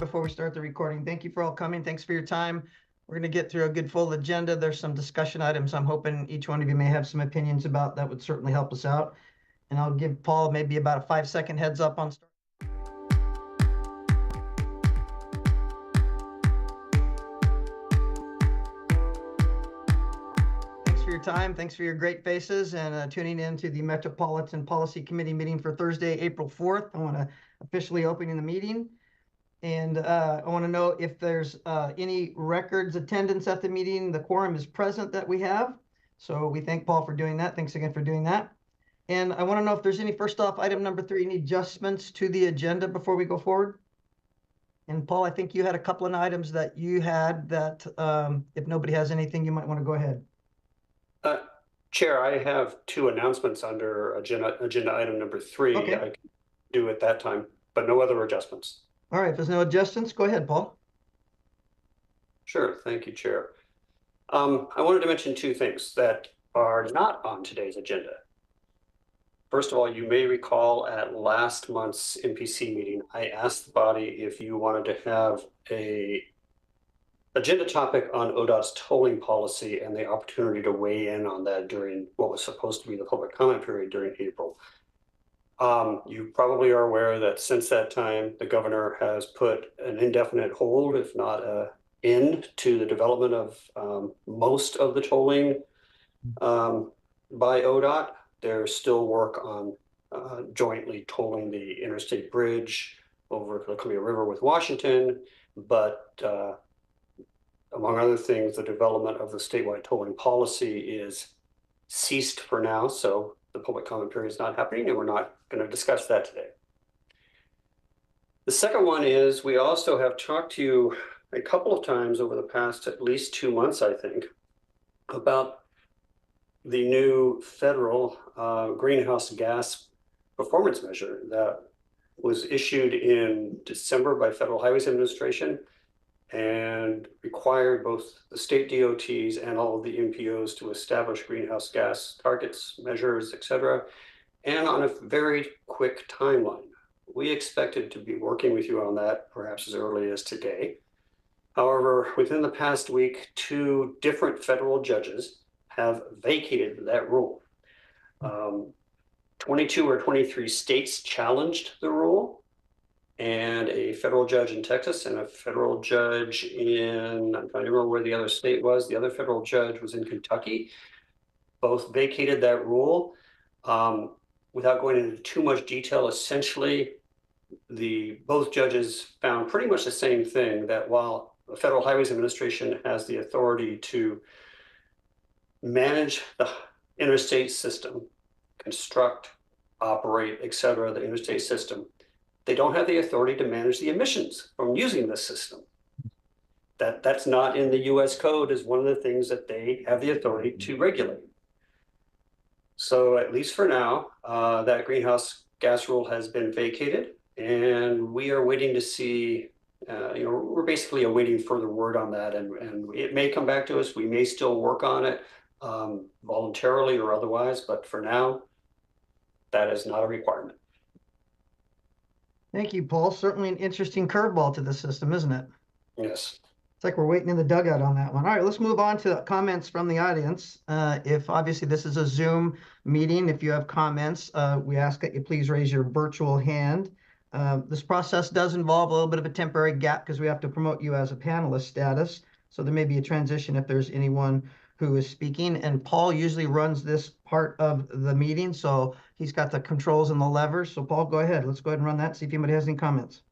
before we start the recording. Thank you for all coming. Thanks for your time. We're going to get through a good full agenda. There's some discussion items I'm hoping each one of you may have some opinions about. That would certainly help us out. And I'll give Paul maybe about a 5-second heads up on start. Thanks for your time. Thanks for your great faces and tuning in to the Metropolitan Policy Committee meeting for Thursday, April 4th. I want to officially open the meeting. And I want to know if there's any records attendance at the meeting. The quorum is present that we have. So we thank Paul for doing that. Thanks again for doing that. And I want to know if there's any, first off, item number 3, any adjustments to the agenda before we go forward? And Paul, I think you had a couple of items that you had that if nobody has anything, you might want to go ahead. Chair, I have 2 announcements under agenda item number 3. Okay. I can do at that time, but no other adjustments. All right, if there's no adjustments, go ahead, Paul. Sure, thank you, Chair. I wanted to mention 2 things that are not on today's agenda. First of all, you may recall at last month's MPC meeting, I asked the body if you wanted to have a agenda topic on ODOT's tolling policy and the opportunity to weigh in on that during what was supposed to be the public comment period during April. You probably are aware that since that time, the governor has put an indefinite hold, if not an end, to the development of most of the tolling by ODOT. There's still work on jointly tolling the interstate bridge over the Columbia River with Washington, but among other things, the development of the statewide tolling policy is ceased for now, so the public comment period is not happening, and we're not going to discuss that today. The second one is we also have talked to you a couple of times over the past at least 2 months, I think, about the new federal greenhouse gas performance measure that was issued in December by Federal Highways Administration and required both the state DOTs and all of the MPOs to establish greenhouse gas targets, measures, etc., and on a very quick timeline. We expected to be working with you on that perhaps as early as today. However, within the past week, 2 different federal judges have vacated that rule. 22 or 23 states challenged the rule, and a federal judge in Texas and a federal judge in, I'm trying to remember where the other state was, the other federal judge was in Kentucky, both vacated that rule. Without going into too much detail, essentially, both judges found pretty much the same thing, that while the Federal Highways Administration has the authority to manage the interstate system, construct, operate, etc., the interstate system, they don't have the authority to manage the emissions from using this system. That's not in the US code as one of the things that they have the authority to regulate. So at least for now, that greenhouse gas rule has been vacated, and we are waiting to see, we're basically awaiting further word on that, and it may come back to us. We may still work on it voluntarily or otherwise, but for now, that is not a requirement. Thank you, Paul. Certainly an interesting curveball to the system, isn't it? Yes. It's like we're waiting in the dugout on that one. All right, let's move on to comments from the audience. If obviously this is a Zoom meeting, if you have comments, we ask that you please raise your virtual hand. This process does involve a little bit of a temporary gap because we have to promote you as a panelist status. So there may be a transition if there's anyone who is speaking. And Paul usually runs this part of the meeting, so he's got the controls and the levers. So Paul, go ahead. Let's go ahead and run that, see if anybody has any comments.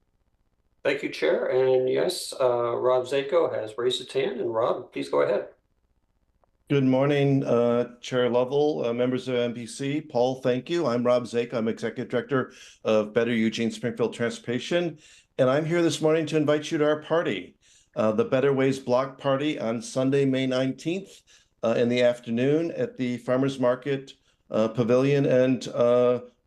Thank you, Chair. And yes, Rob Zako has raised his hand. And Rob, please go ahead. Good morning, Chair Lovell, members of MPC. Paul, thank you. I'm Rob Zako. I'm Executive Director of Better Eugene Springfield Transportation. And I'm here this morning to invite you to our party, the Better Ways Block Party on Sunday, May 19th in the afternoon at the Farmers Market Pavilion and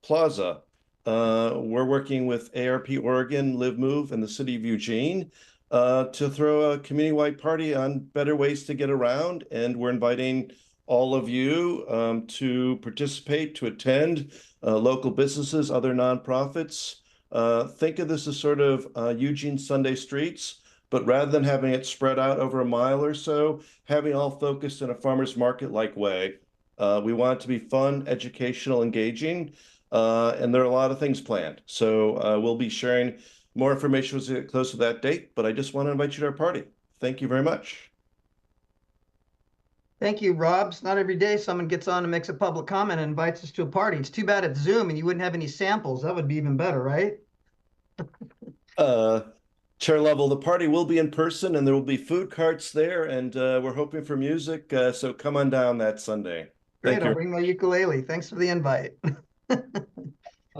Plaza. We're working with ARP Oregon, Live Move, and the City of Eugene to throw a community-wide party on better ways to get around. And we're inviting all of you to participate, to attend, local businesses, other nonprofits, Think of this as sort of Eugene Sunday streets, but rather than having it spread out over a mile or so, having all focused in a farmer's market-like way. We want it to be fun, educational, engaging, and there are a lot of things planned. So we'll be sharing more information as we get close to that date, but I just want to invite you to our party. Thank you very much. Thank you, Rob. It's not every day someone gets on and makes a public comment and invites us to a party. It's too bad it's Zoom and you wouldn't have any samples. That would be even better, right? Chair Level, the party will be in person and there will be food carts there, and we're hoping for music, so come on down that Sunday. Great, Thank I'll you. bring my ukulele. Thanks for the invite.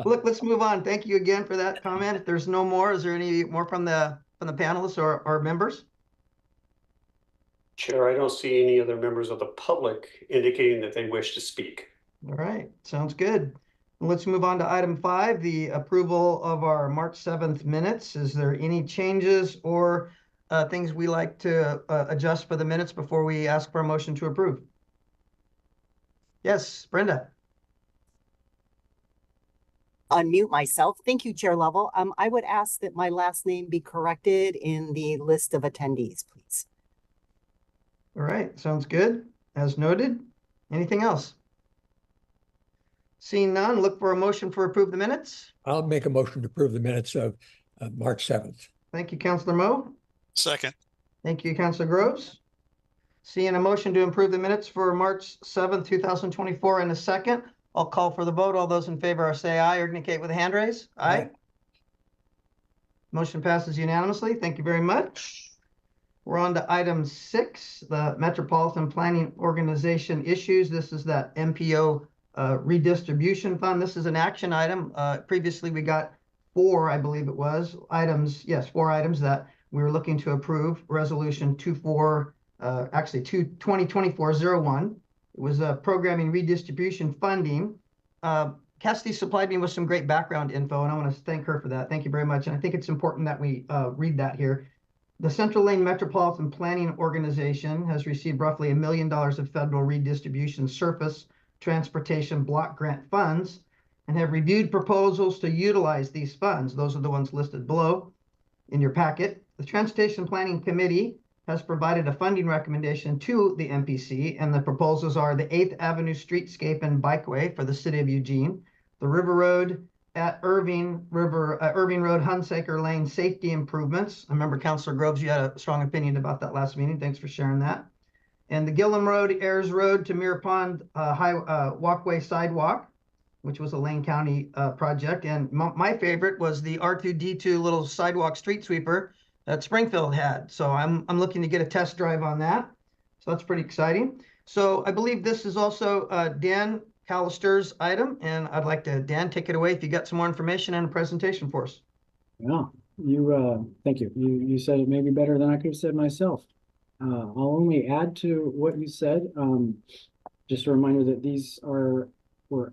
Look, let's move on. Thank you again for that comment. If there's no more, is there any more from the panelists or members? Chair, I don't see any other members of the public indicating that they wish to speak. All right, sounds good. Let's move on to item 5, the approval of our March 7th minutes. Is there any changes or things we like to adjust for the minutes before we ask for a motion to approve? Yes, Brenda. Unmute myself. Thank you, Chair Level. I would ask that my last name be corrected in the list of attendees, please. All right, sounds good. As noted. Anything else? Seeing none, look for a motion for approve the minutes. I'll make a motion to approve the minutes of March 7th. Thank you, Councilor Moe. Second. Thank you, Councilor Groves. Seeing a motion to approve the minutes for March 7th, 2024 in a second, I'll call for the vote. All those in favor say aye or indicate with a hand raise. Aye. Motion passes unanimously. Thank you very much. We're on to item 6, the Metropolitan Planning Organization issues. This is that MPO redistribution fund. This is an action item. Previously, we got 4, I believe it was, items. Yes, 4 items that we were looking to approve. Resolution 2024-01. It was programming redistribution funding. Cassidy supplied me with some great background info, and I want to thank her for that. Thank you very much. And I think it's important that we read that here. The Central Lane Metropolitan Planning Organization has received roughly $1 million of federal redistribution surface transportation block grant funds and have reviewed proposals to utilize these funds. Those are the ones listed below in your packet. The Transportation Planning Committee has provided a funding recommendation to the MPC, and the proposals are the 8th Avenue Streetscape and Bikeway for the City of Eugene, the River Road at Irving Road, Hunsaker Lane safety improvements. I remember Councilor Groves, you had a strong opinion about that last meeting. Thanks for sharing that. And the Gillum Road, Ayers Road to Mirror Pond walkway sidewalk, which was a Lane County project. And my favorite was the R2D2 little sidewalk street sweeper that Springfield had. So I'm looking to get a test drive on that. So that's pretty exciting. So I believe this is also Dan Callister's item, and I'd like to, Dan, take it away if you got some more information and a presentation for us. Yeah, thank you. You said it maybe better than I could have said myself. I'll only add to what you said. Just a reminder that these were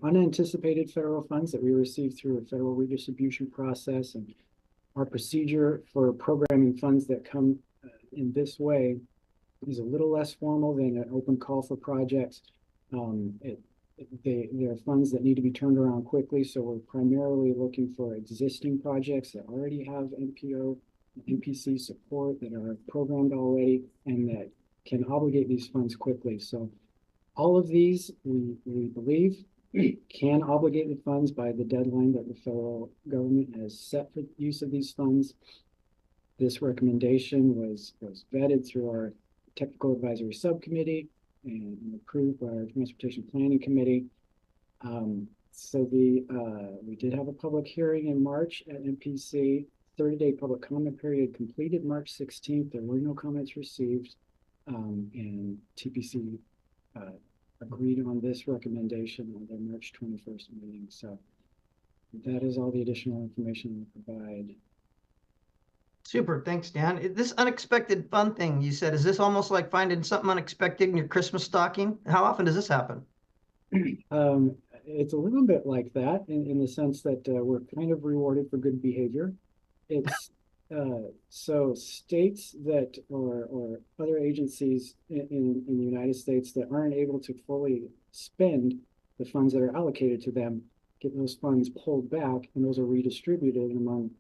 unanticipated federal funds that we received through a federal redistribution process, and our procedure for programming funds that come in this way is a little less formal than an open call for projects. There are funds that need to be turned around quickly, so we're primarily looking for existing projects that already have MPO, MPC support, that are programmed already, and that can obligate these funds quickly. So all of these, we believe, can obligate the funds by the deadline that the federal government has set for use of these funds. This recommendation was vetted through our technical advisory subcommittee and approved by our Transportation Planning Committee. So we did have a public hearing in March at MPC. 30-day public comment period completed March 16th. There were no comments received, and TPC agreed on this recommendation on their March 21st meeting. So that is all the additional information we provide. Super, thanks, Dan. This unexpected fun thing you said, is this almost like finding something unexpected in your Christmas stocking? How often does this happen? It's a little bit like that in the sense that we're kind of rewarded for good behavior. It's so states that or other agencies in the United States that aren't able to fully spend the funds that are allocated to them get those funds pulled back, and those are redistributed among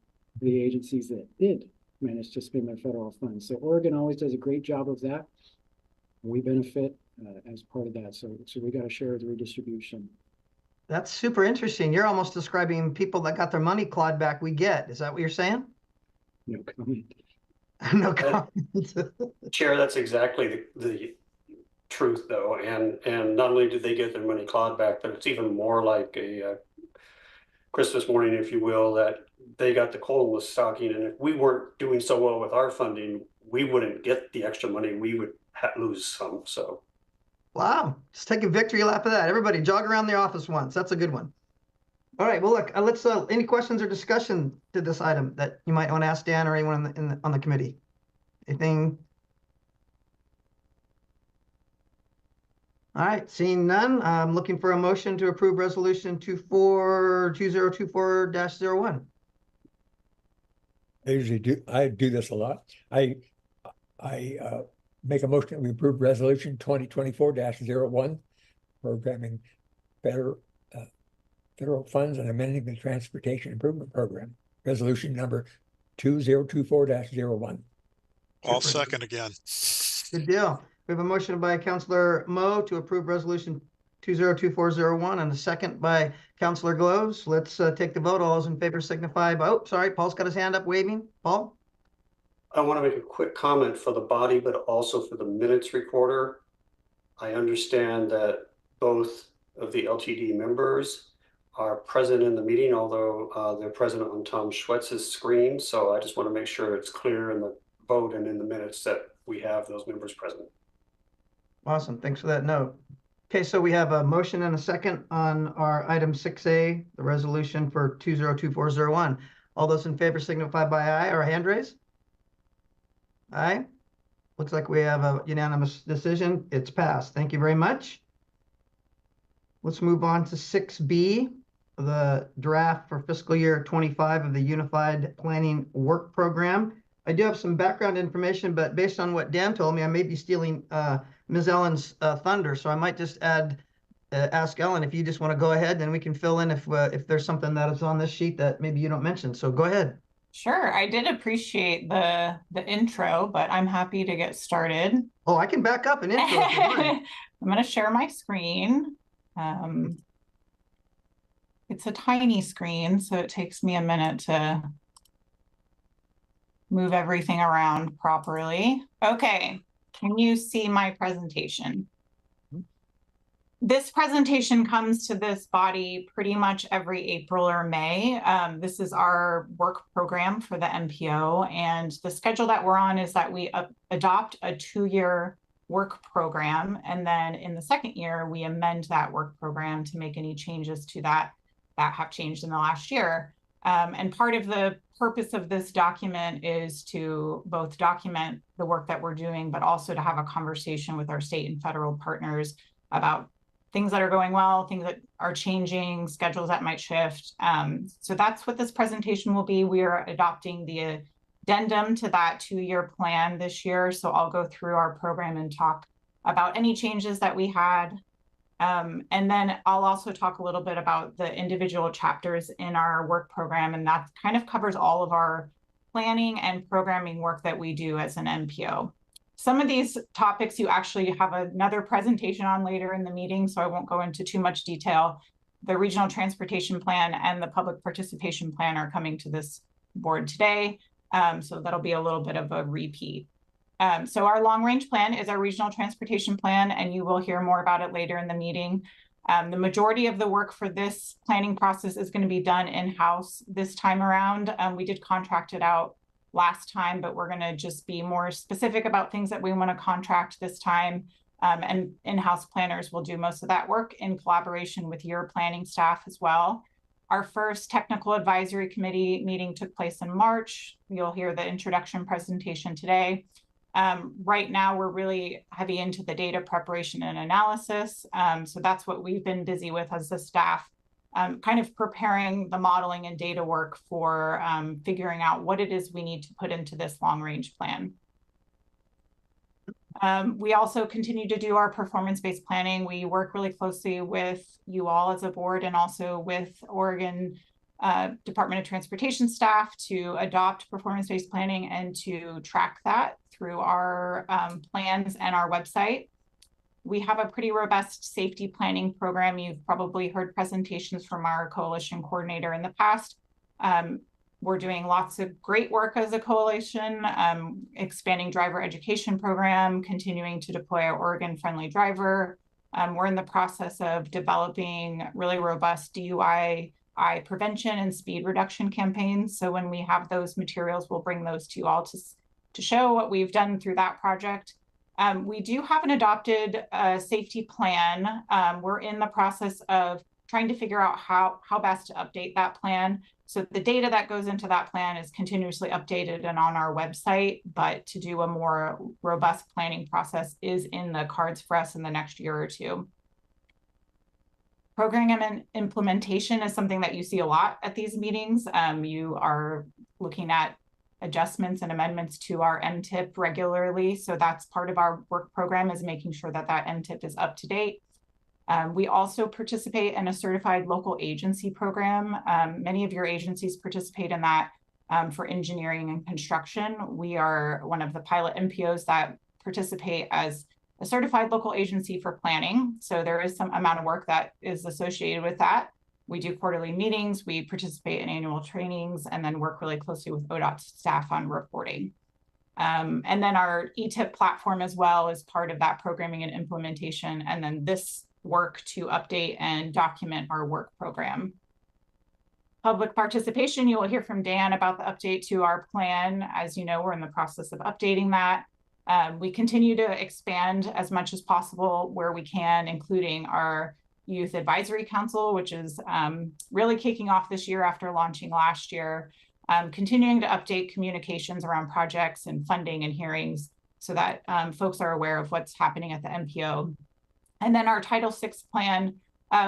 the agencies that did manage to spend their federal funds. So Oregon always does a great job of that. We benefit as part of that. So we got to share the redistribution. That's super interesting. You're almost describing people that got their money clawed back. We get. Is that what you're saying? No comment. No comment. Chair, that's exactly the truth, though. And not only did they get their money clawed back, but it's even more like a Christmas morning, if you will, that they got the coal in the stocking. And if we weren't doing so well with our funding, we wouldn't get the extra money. We would lose some. So. Wow. Just take a victory lap of that. Everybody jog around the office once. That's a good one. All right. Well, look, let's, any questions or discussion to this item that you might want to ask Dan or anyone on the committee? Anything? All right. Seeing none, I'm looking for a motion to approve resolution 2024-01. I do this a lot. I make a motion that we approve resolution 2024-01, programming federal funds and amending the transportation improvement program, resolution number 2024-01. I'll second again. Good deal. We have a motion by Councilor Moe to approve resolution 2024-01 and a second by Councilor Gloves. Let's take the vote. All those in favor signify by, oh, sorry, Paul's got his hand up waving. Paul? I want to make a quick comment for the body, but also for the minutes recorder. I understand that both of the LTD members are present in the meeting, although they're present on Tom Schwetz's screen. So I just want to make sure it's clear in the vote and in the minutes that we have those members present. Awesome. Thanks for that note. Okay, so we have a motion and a second on our item 6A, the resolution for 2024-01. All those in favor signify by aye or hand raise. Aye. Looks like we have a unanimous decision. It's passed. Thank you very much. Let's move on to 6B, the draft for fiscal year 25 of the Unified Planning Work Program. I do have some background information, but based on what Dan told me, I may be stealing Ms. Ellen's thunder. So I might just ask Ellen if you just want to go ahead, then we can fill in if there's something that is on this sheet that maybe you don't mention. So go ahead. Sure, I did appreciate the intro, but I'm happy to get started. Oh, I can back up an intro if you want. I'm going to share my screen. It's a tiny screen, so it takes me a minute to move everything around properly. Okay, can you see my presentation? This presentation comes to this body pretty much every April or May. This is our work program for the MPO, and the schedule that we're on is that we adopt a 2-year work program, and then in the second year, we amend that work program to make any changes to that have changed in the last year. And part of the purpose of this document is to both document the work that we're doing, but also to have a conversation with our state and federal partners about things that are going well, things that are changing, schedules that might shift. So that's what this presentation will be. We are adopting the addendum to that 2-year plan this year. So I'll go through our program and talk about any changes that we had. And then I'll also talk a little bit about the individual chapters in our work program. And that kind of covers all of our planning and programming work that we do as an MPO. Some of these topics you actually have another presentation on later in the meeting, so I won't go into too much detail. The Regional Transportation Plan and the Public Participation Plan are coming to this board today, so that'll be a little bit of a repeat. So our long-range plan is our Regional Transportation Plan, and you will hear more about it later in the meeting. The majority of the work for this planning process is going to be done in-house this time around. We did contract it out last time, but we're going to just be more specific about things that we want to contract this time. And in-house planners will do most of that work in collaboration with your planning staff as well. Our first technical advisory committee meeting took place in March. You'll hear the introduction presentation today. Right now, we're really heavy into the data preparation and analysis. So that's what we've been busy with as the staff. Kind of preparing the modeling and data work for figuring out what it is we need to put into this long-range plan. We also continue to do our performance-based planning. We work really closely with you all as a board and also with Oregon Department of Transportation staff to adopt performance-based planning and to track that through our plans and our website. We have a pretty robust safety planning program. You've probably heard presentations from our coalition coordinator in the past. We're doing lots of great work as a coalition, expanding driver education program, continuing to deploy our Oregon Friendly Driver. We're in the process of developing really robust DUI prevention and speed reduction campaigns. So when we have those materials, we'll bring those to you all to show what we've done through that project. We do have an adopted safety plan. We're in the process of trying to figure out how best to update that plan. So the data that goes into that plan is continuously updated and on our website, but to do a more robust planning process is in the cards for us in the next year or two. Programming and implementation is something that you see a lot at these meetings. You are looking at adjustments and amendments to our MTIP regularly. So that's part of our work program, is making sure that that MTIP is up to date. We also participate in a certified local agency program. Many of your agencies participate in that for engineering and construction. We are one of the pilot MPOs that participate as a certified local agency for planning. So there is some amount of work that is associated with that. We do quarterly meetings, we participate in annual trainings, and then work really closely with ODOT staff on reporting. And then our ETIP platform as well is part of that programming and implementation. And then this work to update and document our work program. Public participation, you will hear from Dan about the update to our plan. As you know, we're in the process of updating that. We continue to expand as much as possible where we can, including our Youth Advisory Council, which is really kicking off this year after launching last year, continuing to update communications around projects and funding and hearings so that folks are aware of what's happening at the MPO. And then our Title VI plan,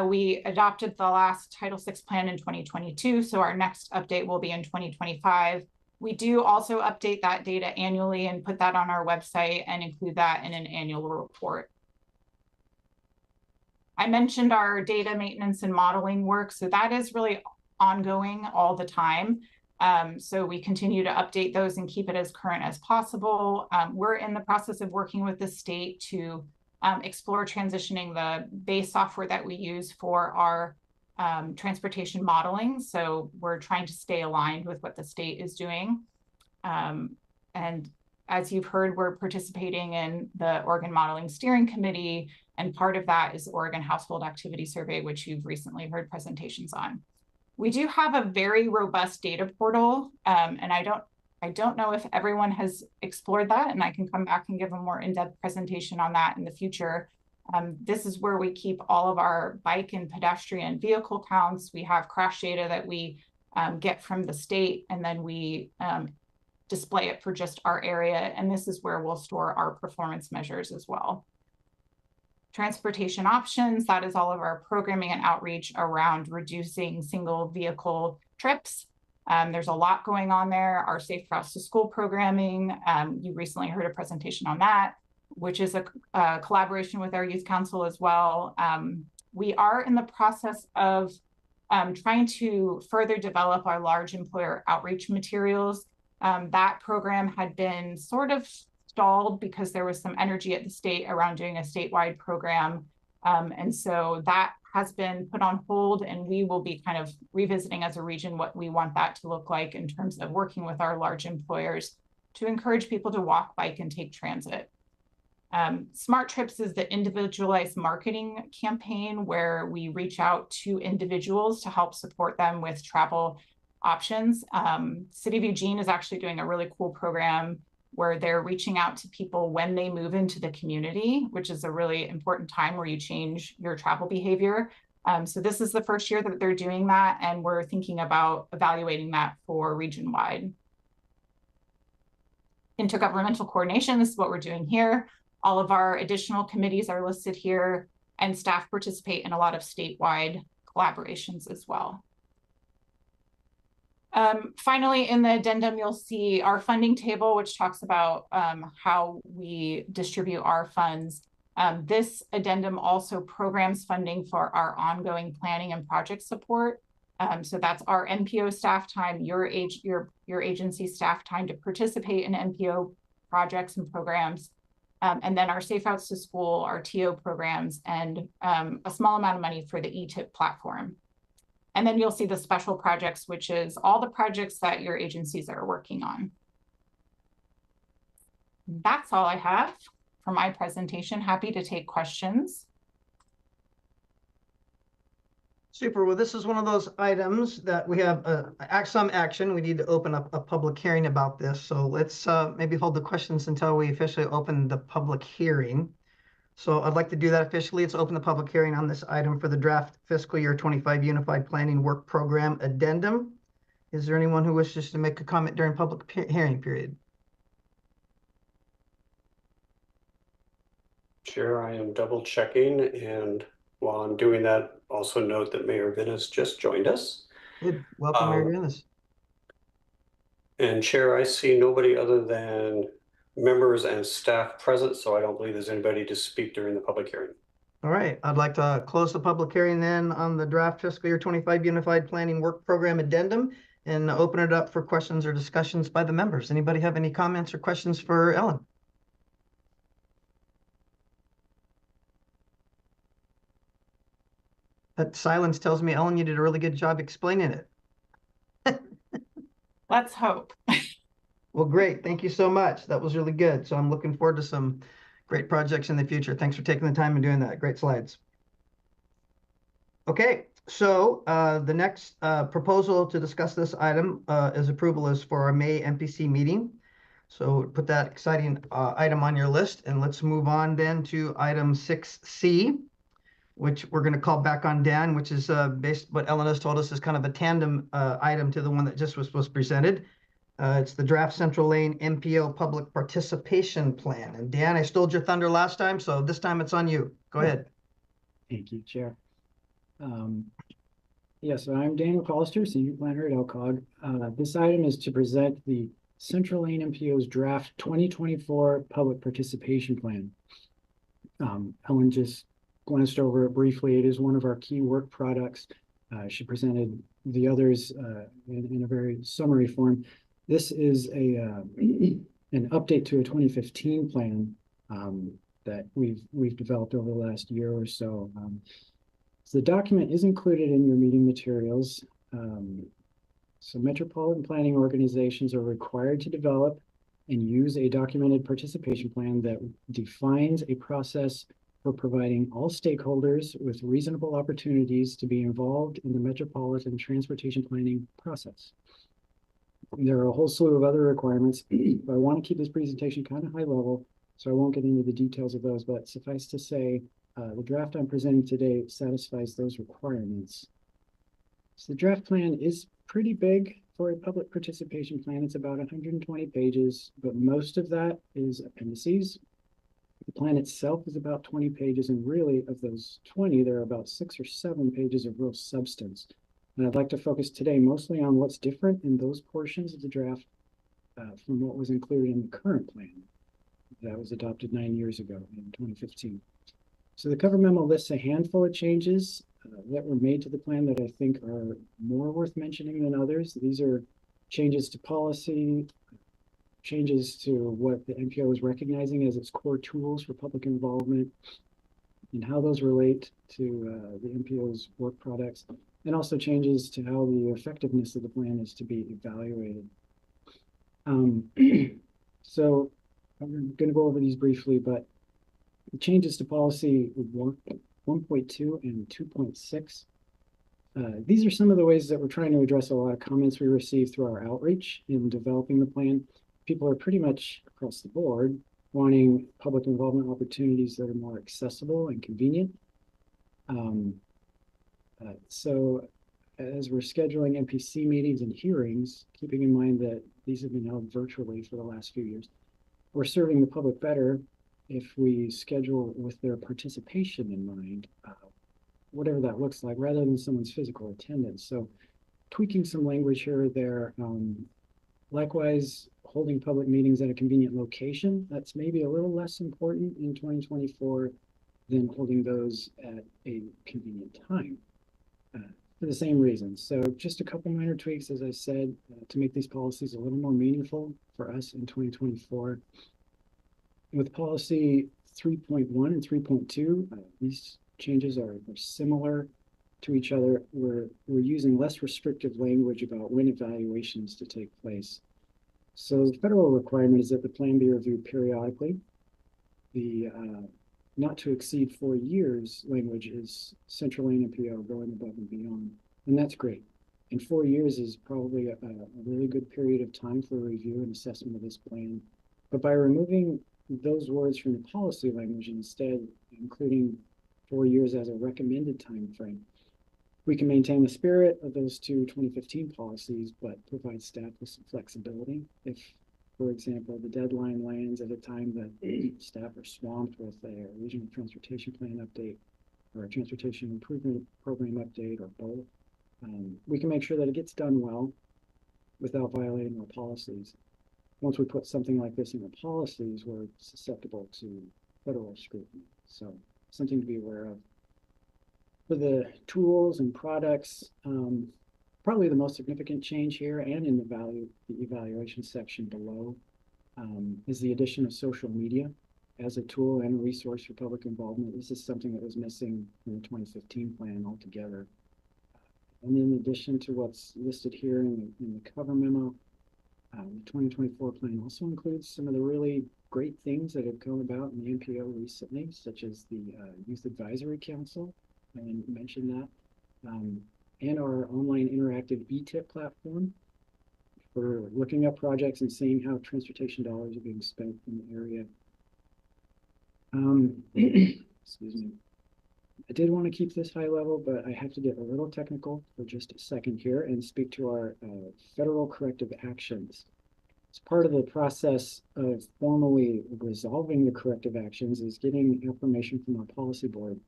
we adopted the last Title VI plan in 2022, so our next update will be in 2025. We do also update that data annually and put that on our website and include that in an annual report. I mentioned our data maintenance and modeling work, so that is really ongoing all the time. So we continue to update those and keep it as current as possible. We're in the process of working with the state to explore transitioning the base software that we use for our transportation modeling. So we're trying to stay aligned with what the state is doing. And as you've heard, we're participating in the Oregon Modeling Steering Committee, and part of that is Oregon Household Activity Survey, which you've recently heard presentations on. We do have a very robust data portal, and I don't know if everyone has explored that, and I can come back and give a more in-depth presentation on that in the future. This is where we keep all of our bike and pedestrian vehicle counts. We have crash data that we get from the state, and then we display it for just our area. And this is where we'll store our performance measures as well. Transportation options, that is all of our programming and outreach around reducing single vehicle trips. There's a lot going on there. Our Safe Routes to School programming, you recently heard a presentation on that, which is a collaboration with our youth council as well. We are in the process of trying to further develop our large employer outreach materials. That program had been sort of stalled because there was some energy at the state around doing a statewide program. And so that has been put on hold, and we will be kind of revisiting as a region what we want that to look like in terms of working with our large employers to encourage people to walk, bike, and take transit. Smart Trips is the individualized marketing campaign where we reach out to individuals to help support them with travel options. City of Eugene is actually doing a really cool program where they're reaching out to people when they move into the community, which is a really important time where you change your travel behavior. So this is the first year that they're doing that, and we're thinking about evaluating that for region-wide. Intergovernmental coordination, this is what we're doing here. All of our additional committees are listed here, and staff participate in a lot of statewide collaborations as well. Finally, in the addendum, you'll see our funding table, which talks about how we distribute our funds. This addendum also programs funding for our ongoing planning and project support. So that's our NPO staff time, your agency staff time to participate in NPO projects and programs. And then our Safe Routes to School, our TO programs, and a small amount of money for the ETIP platform. And then you'll see the special projects, which is all the projects that your agencies are working on. That's all I have for my presentation. Happy to take questions. Super. Well, this is one of those items that we have some action. We need to open up a public hearing about this. So let's maybe hold the questions until we officially open the public hearing. So I'd like to do that officially. Let's open the public hearing on this item for the draft fiscal year 25 Unified Planning Work Program Addendum. Is there anyone who wishes to make a comment during public hearing period? Chair, I am double checking, and while I'm doing that, also note that Mayor Venice just joined us. Good. Welcome, Mayor Dennis. And Chair, I see nobody other than members and staff present, so I don't believe there's anybody to speak during the public hearing. All right, I'd like to close the public hearing then on the draft fiscal year 25 Unified Planning Work Program Addendum and open it up for questions or discussions by the members. Anybody have any comments or questions for Ellen? That silence tells me, Ellen, you did a really good job explaining it. Let's hope. Well, great. Thank you so much. That was really good. So I'm looking forward to some great projects in the future. Thanks for taking the time and doing that. Great slides. Okay, so the next proposal to discuss this item is approval is for our May MPC meeting. So put that exciting item on your list, and let's move on then to item 6C, which we're going to call back on Dan, which is based what Ellen has told us is kind of a tandem item to the one that just was presented. It's the draft Central Lane MPO Public Participation Plan. And Dan, I stole your thunder last time, so this time it's on you. Go ahead. Thank you, Chair. So I'm Daniel Collister, Senior Planner at LCOG. This item is to present the Central Lane MPO's draft 2024 Public Participation Plan. Ellen just glanced over it briefly. It is one of our key work products. She presented the others in a very summary form. This is an update to a 2015 plan that we've developed over the last year or so. So the document is included in your meeting materials. So metropolitan planning organizations are required to develop and use a documented participation plan that defines a process for providing all stakeholders with reasonable opportunities to be involved in the metropolitan transportation planning process. There are a whole slew of other requirements, but I want to keep this presentation kind of high level, so I won't get into the details of those, but suffice to say, the draft I'm presenting today satisfies those requirements. So the draft plan is pretty big for a public participation plan. It's about 120 pages, but most of that is appendices. The plan itself is about 20 pages, and really of those 20, there are about 6 or 7 pages of real substance. And I'd like to focus today mostly on what's different in those portions of the draft from what was included in the current plan that was adopted 9 years ago in 2015. So the cover memo lists a handful of changes that were made to the plan that I think are more worth mentioning than others. These are changes to policy, changes to what the MPO is recognizing as its core tools for public involvement, and how those relate to the MPO's work products, and also changes to how the effectiveness of the plan is to be evaluated. So I'm going to go over these briefly, but the changes to policy 1.2 and 2.6. These are some of the ways that we're trying to address a lot of comments we received through our outreach in developing the plan. People are pretty much across the board wanting public involvement opportunities that are more accessible and convenient. So as we're scheduling MPC meetings and hearings, keeping in mind that these have been held virtually for the last few years, we're serving the public better if we schedule with their participation in mind, whatever that looks like, rather than someone's physical attendance. So tweaking some language here or there. Likewise, holding public meetings at a convenient location, that's maybe a little less important in 2024 than holding those at a convenient time for the same reasons. So just a couple minor tweaks, as I said, to make these policies a little more meaningful for us in 2024. With policy 3.1 and 3.2, these changes are similar to each other. We're using less restrictive language about when evaluations to take place. So the federal requirement is that the plan be reviewed periodically. The not to exceed 4 years language is central NPO going above and beyond, and that's great. And 4 years is probably a really good period of time for review and assessment of this plan. But by removing those words from the policy language, instead including 4 years as a recommended time frame, we can maintain the spirit of those two 2015 policies, but provide staff with some flexibility. If, for example, the deadline lands at a time that staff are swamped with a regional transportation plan update or a transportation improvement program update or both, we can make sure that it gets done well without violating our policies. Once we put something like this in the policies, we're susceptible to federal scrutiny. So something to be aware of. For the tools and products, probably the most significant change here and in the evaluation section below is the addition of social media as a tool and a resource for public involvement. This is something that was missing in the 2015 plan altogether. And in addition to what's listed here in the cover memo, the 2024 plan also includes some of the really great things that have come about in the NPO recently, such as the Youth Advisory Council, and mentioned that, and our online interactive e-tip platform for looking up projects and seeing how transportation dollars are being spent in the area. Excuse me. I did want to keep this high level, but I have to get a little technical for just a second here and speak to our federal corrective actions. As part of the process of formally resolving the corrective actions is getting information from our policy board.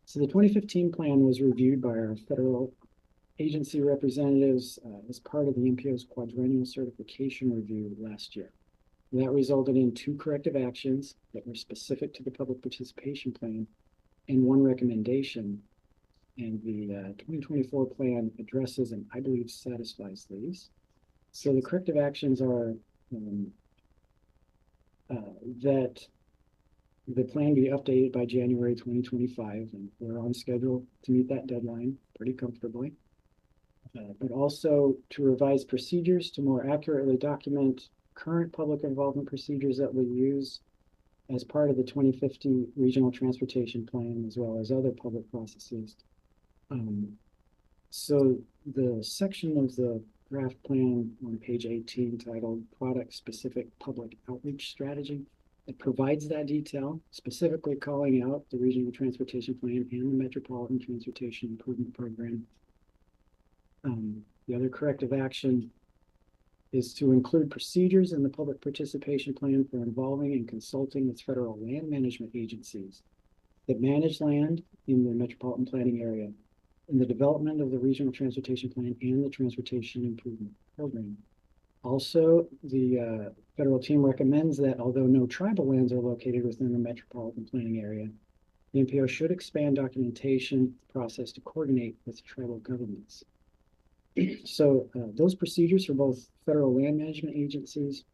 So the 2015 plan was reviewed by our federal agency representatives as part of the NPO's quadrennial certification review last year. And that resulted in 2 corrective actions that were specific to the public participation plan and 1 recommendation. And the 2024 plan addresses and I believe satisfies these. So the corrective actions are that the plan be updated by January 2025, and we're on schedule to meet that deadline pretty comfortably. But also to revise procedures to more accurately document current public involvement procedures that we use as part of the 2050 Regional Transportation Plan, as well as other public processes. So the section of the draft plan on page 18 titled Product Specific Public Outreach Strategy, it provides that detail, specifically calling out the Regional Transportation Plan and the Metropolitan Transportation Improvement Program. The other corrective action is to include procedures in the public participation plan for involving and consulting with federal land management agencies that manage land in the metropolitan planning area in the development of the Regional Transportation Plan and the Transportation Improvement Program. Also, the federal team recommends that although no tribal lands are located within the metropolitan planning area, the NPO should expand documentation process to coordinate with tribal governments. So those procedures for both federal land management agencies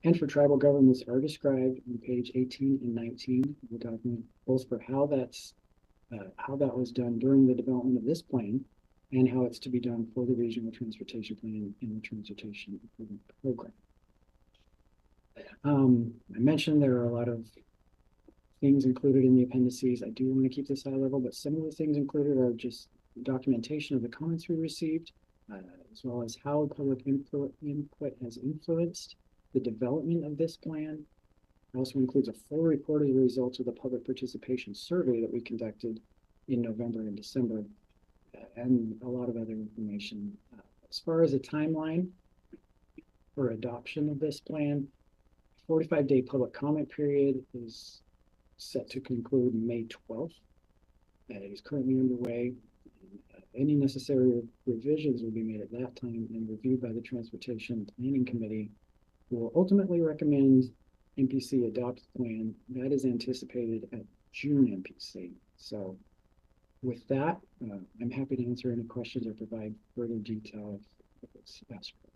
and for tribal governments are described on page 18 and 19 of the document, both for how that was done during the development of this plan and how it's to be done for the Regional Transportation Plan and the Transportation Improvement Program. I mentioned there are a lot of things included in the appendices. I do want to keep this high level, but some of the things included are just documentation of the comments we received, as well as how public input has influenced the development of this plan. It also includes a full report of the results of the public participation survey that we conducted in November and December, and a lot of other information. As far as a timeline for adoption of this plan, 45-day public comment period is set to conclude May 12th. It is currently underway. Any necessary revisions will be made at that time and reviewed by the Transportation Planning Committee, who will ultimately recommend MPC adopt the plan that is anticipated at June MPC. So with that, I'm happy to answer any questions or provide further detail if it's asked for.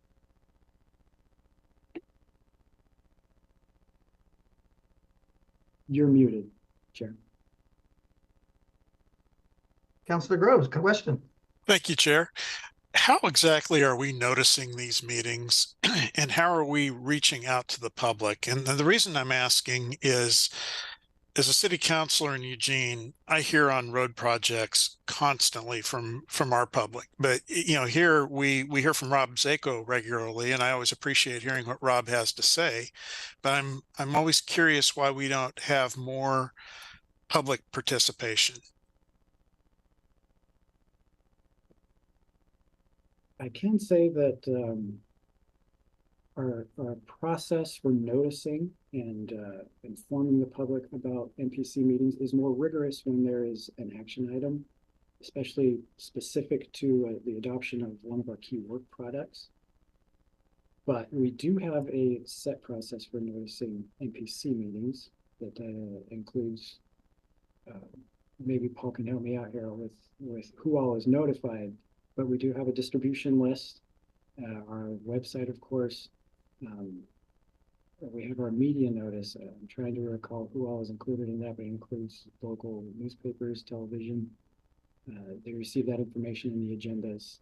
You're muted, Chair. Councilor Groves, question. Thank you, Chair. How exactly are we noticing these meetings and how are we reaching out to the public? And the reason I'm asking is, as a city councilor in Eugene, I hear on road projects constantly from our public. But here we hear from Rob Zako regularly, and I always appreciate hearing what Rob has to say. But I'm always curious why we don't have more public participation. I can say that our process for noticing and informing the public about MPC meetings is more rigorous when there is an action item, especially specific to the adoption of one of our key work products. But we do have a set process for noticing MPC meetings that includes, maybe Paul can help me out here with who all is notified, but we do have a distribution list, our website, of course. We have our media notice. I'm trying to recall who all is included in that, but it includes local newspapers, television. They receive that information in the agendas.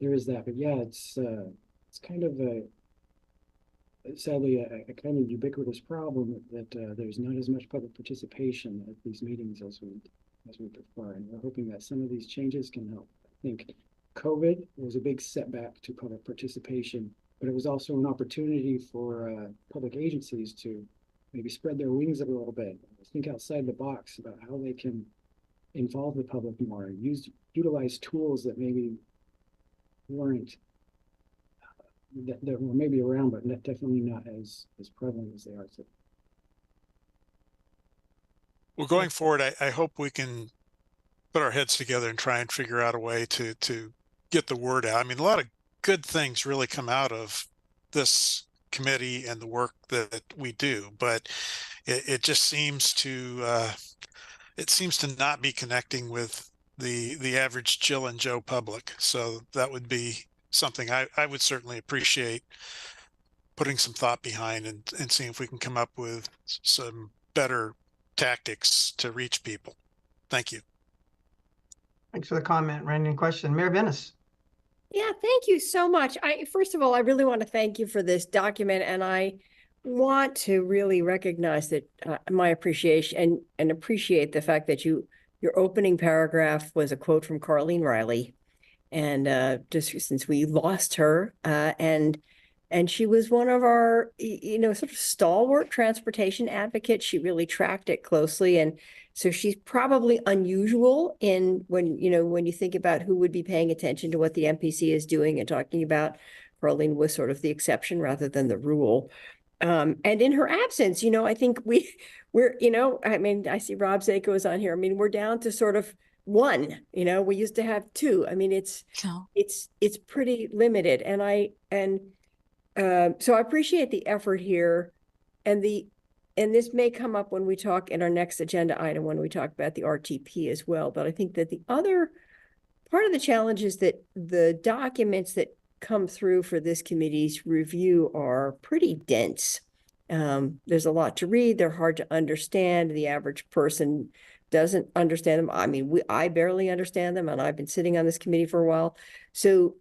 There is that, but yeah, it's kind of sadly a kind of ubiquitous problem that there's not as much public participation at these meetings as we prefer, and we're hoping that some of these changes can help. I think COVID was a big setback to public participation, but it was also an opportunity for public agencies to maybe spread their wings a little bit, think outside the box about how they can involve the public more, utilize tools that maybe weren't that were maybe around, but definitely not as prevalent as they are today. Well, going forward, I hope we can put our heads together and try and figure out a way to get the word out. I mean, a lot of good things really come out of this committee and the work that we do, but it just seems to not be connecting with the average Jill and Joe public. So that would be something I would certainly appreciate putting some thought behind and seeing if we can come up with some better tactics to reach people. Thank you. Thanks for the comment, Randy. Question, Mayor Venice. Yeah, thank you so much. First of all, I really want to thank you for this document, and I want to really recognize that my appreciation and appreciate the fact that your opening paragraph was a quote from Carlene Riley, and just since we lost her, and she was one of our sort of stalwart transportation advocates. She really tracked it closely, and so she's probably unusual in when you think about who would be paying attention to what the MPC is doing and talking about. Carlene was sort of the exception rather than the rule. And in her absence, I think we're I mean, I see Rob Zako is on here. I mean, we're down to sort of one. We used to have two. I mean, it's pretty limited, and so I appreciate the effort here, and this may come up when we talk in our next agenda item when we talk about the RTP as well. But I think that the other part of the challenge is that the documents that come through for this committee's review are pretty dense. There's a lot to read. They're hard to understand. The average person doesn't understand them. I mean, I barely understand them, and I've been sitting on this committee for a while. So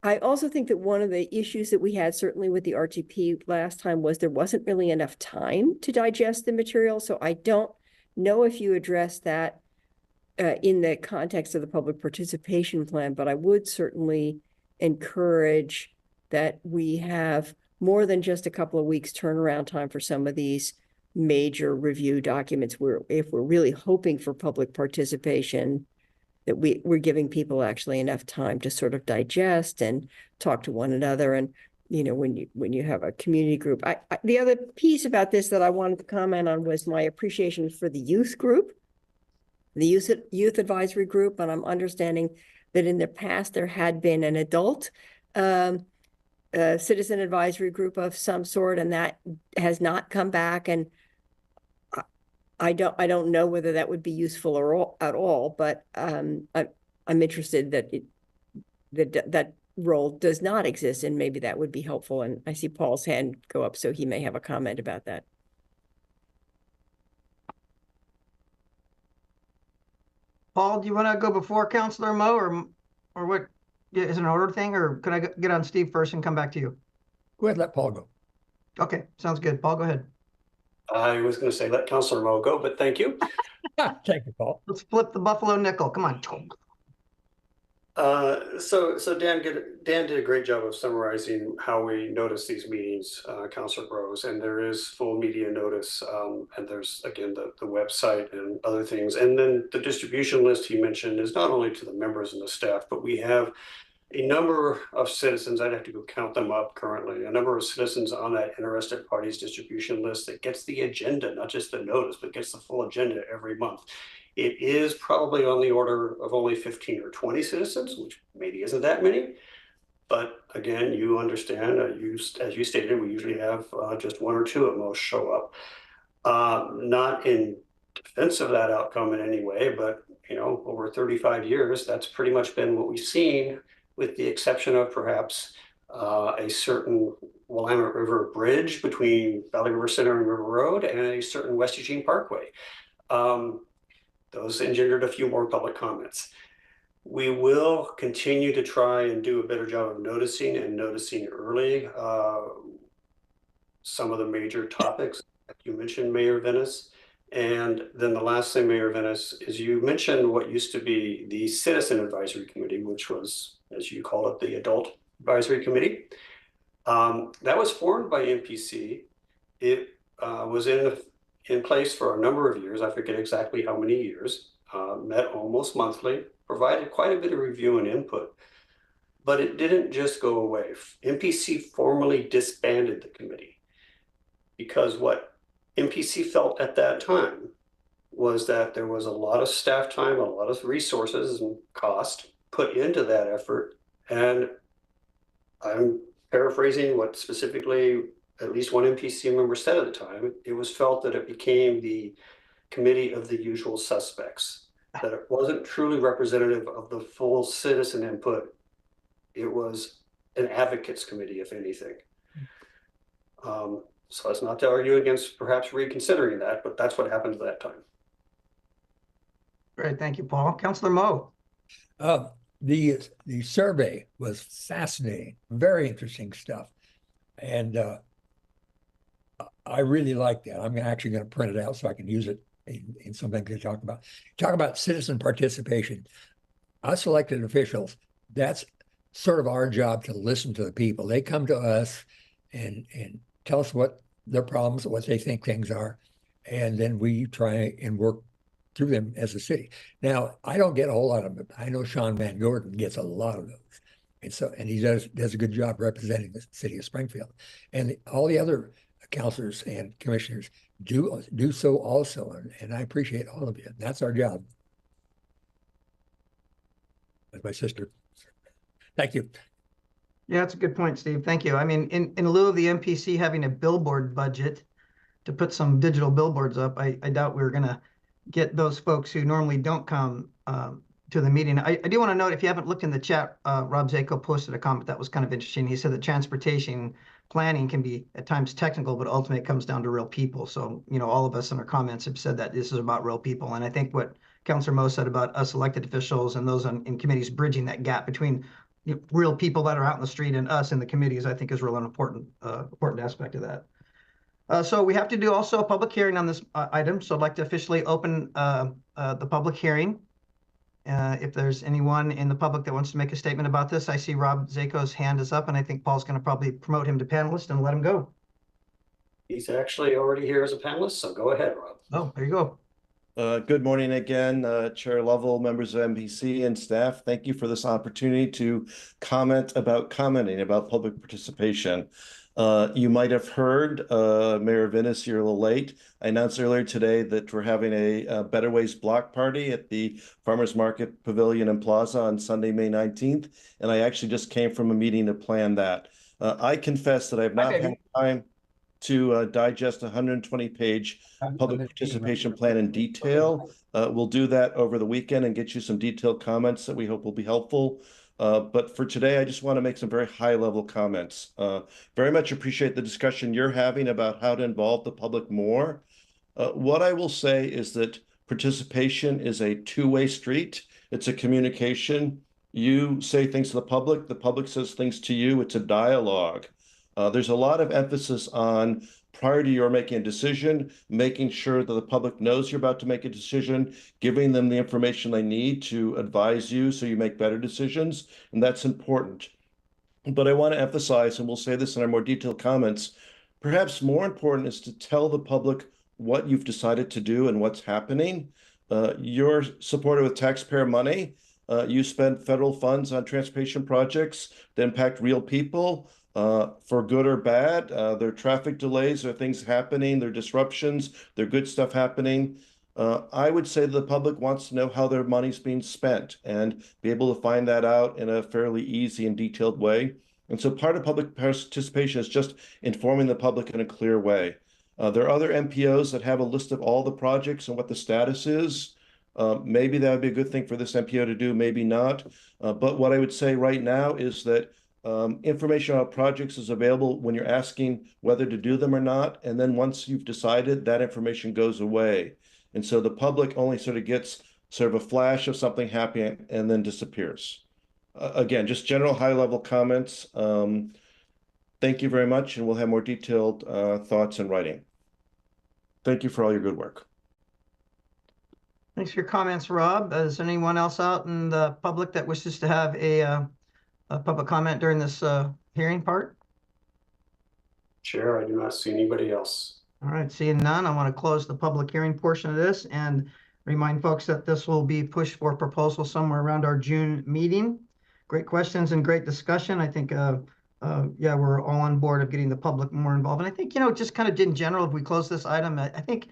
I also think that one of the issues that we had, certainly with the RTP last time, was there wasn't really enough time to digest the material. So I don't know if you addressed that in the context of the public participation plan, but I would certainly encourage that we have more than just a couple of weeks turnaround time for some of these major review documents, where if we're really hoping for public participation, that we're giving people actually enough time to sort of digest and talk to one another. And when you have a community group, the other piece about this that I wanted to comment on was my appreciation for the youth group. the youth advisory group, and I'm understanding that in the past there had been an adult citizen advisory group of some sort, and that has not come back. And I don't know whether that would be useful or at all, but I'm interested that that role does not exist, and maybe that would be helpful. And I see Paul's hand go up, so he may have a comment about that. Paul, do you want to go before Counselor Mo, or what? Is it an order thing, or could I get on Steve first and come back to you? Go ahead, let Paul go. Okay, sounds good. Paul, go ahead. I was going to say let Councilor Mo go, but thank you. Thank you, Paul. Let's flip the Buffalo nickel. Come on. So Dan did a great job of summarizing how we notice these meetings, Councilor Rose, and there is full media notice, and there's again the website and other things, and then the distribution list he mentioned is not only to the members and the staff, but we have a number of citizens. I'd have to go count them up currently. A number of citizens on that interested parties distribution list that gets the agenda, not just the notice, but gets the full agenda every month. It is probably on the order of only 15 or 20 citizens, which maybe isn't that many. But again, you understand, as you stated, we usually have just one or two at most show up. Not in defense of that outcome in any way, but over 35 years, that's pretty much been what we've seen, with the exception of perhaps a certain Willamette River bridge between Valley River Center and River Road, and a certain West Eugene Parkway. Those engendered a few more public comments. We will continue to try and do a better job of noticing early some of the major topics, like you mentioned, Mayor Venice. And then the last thing, Mayor Venice, is you mentioned what used to be the Citizen Advisory Committee, which was, as you call it, the Adult Advisory Committee. That was formed by MPC. It was in place for a number of years. I forget exactly how many years, met almost monthly, provided quite a bit of review and input, but it didn't just go away. MPC formally disbanded the committee because what MPC felt at that time was that there was a lot of staff time, a lot of resources and cost put into that effort. And I'm paraphrasing what specifically at least one MPC member said at the time. It was felt that it became the committee of the usual suspects, that it wasn't truly representative of the full citizen input. It was an advocates committee, if anything. So it's not to argue against perhaps reconsidering that, but that's what happened at that time. Great, thank you, Paul. Councilor Mo. The survey was fascinating, very interesting stuff, and I really like that. I'm actually going to print it out so I can use it in something to talk about. Talk about citizen participation. Us elected officials, that's sort of our job, to listen to the people. They come to us and tell us what their problems, what they think things are, and then we try and work through them as a city. Now, I don't get a whole lot of them. I know Sean Van Gordon gets a lot of those. And he does a good job representing the city of Springfield. And all the other councilors and commissioners do so also. And I appreciate all of you. That's our job. That's my sister. Thank you. Yeah, that's a good point, Steve. Thank you. I mean, in lieu of the MPC having a billboard budget to put some digital billboards up, I doubt we're going to get those folks who normally don't come to the meeting. I do want to note, if you haven't looked in the chat, Rob Zako posted a comment that was kind of interesting. He said that transportation planning can be at times technical, but ultimately it comes down to real people. So, all of us in our comments have said that this is about real people. And I think what Councilor Mo said about us elected officials and those in committees bridging that gap between real people that are out in the street and us in the committees, I think is really an important aspect of that. So we have to do also a public hearing on this item. So I'd like to officially open the public hearing. If there's anyone in the public that wants to make a statement about this, I see Rob Zako's hand is up, and I think Paul's going to probably promote him to panelist and let him go. He's actually already here as a panelist, so go ahead, Rob. Oh, there you go. Good morning again, Chair Lovell, members of MPC and staff. Thank you for this opportunity to comment about commenting about public participation. You might have heard Mayor Vinnis, you're a little late. I announced earlier today that we're having a Better Ways block party at the Farmers Market Pavilion and Plaza on Sunday, May 19th. And I actually just came from a meeting to plan that. I confess that I have not had time to digest a 120-page public participation plan in detail. We'll do that over the weekend and get you some detailed comments that we hope will be helpful. But for today, I just want to make some very high-level comments. Very much appreciate the discussion you're having about how to involve the public more. What I will say is that participation is a two-way street. It's a communication. You say things to the public says things to you. It's a dialogue. There's a lot of emphasis on prior to your making a decision, making sure that the public knows you're about to make a decision, giving them the information they need to advise you so you make better decisions, and that's important. But I want to emphasize, and we'll say this in our more detailed comments, perhaps more important is to tell the public what you've decided to do and what's happening. You're supported with taxpayer money. You spend federal funds on transportation projects that impact real people. For good or bad, there are traffic delays, there are things happening, there are disruptions, there are good stuff happening. I would say the public wants to know how their money's being spent and be able to find that out in a fairly easy and detailed way. And so part of public participation is just informing the public in a clear way. There are other MPOs that have a list of all the projects and what the status is. Maybe that would be a good thing for this MPO to do, maybe not. But what I would say right now is that information about projects is available when you're asking whether to do them or not. And then once you've decided, that information goes away. And so the public only sort of gets sort of a flash of something happening and then disappears. Again, just general high-level comments. Thank you very much, and we'll have more detailed thoughts in writing. Thank you for all your good work. Thanks for your comments, Rob. Is there anyone else out in the public that wishes to have a public comment during this hearing part? Chair, I do not see anybody else. All right, seeing none, I want to close the public hearing portion of this and remind folks that this will be pushed for proposal somewhere around our June meeting. Great questions and great discussion. I think, yeah, we're all on board of getting the public more involved. And I think, just kind of in general, if we close this item, I think,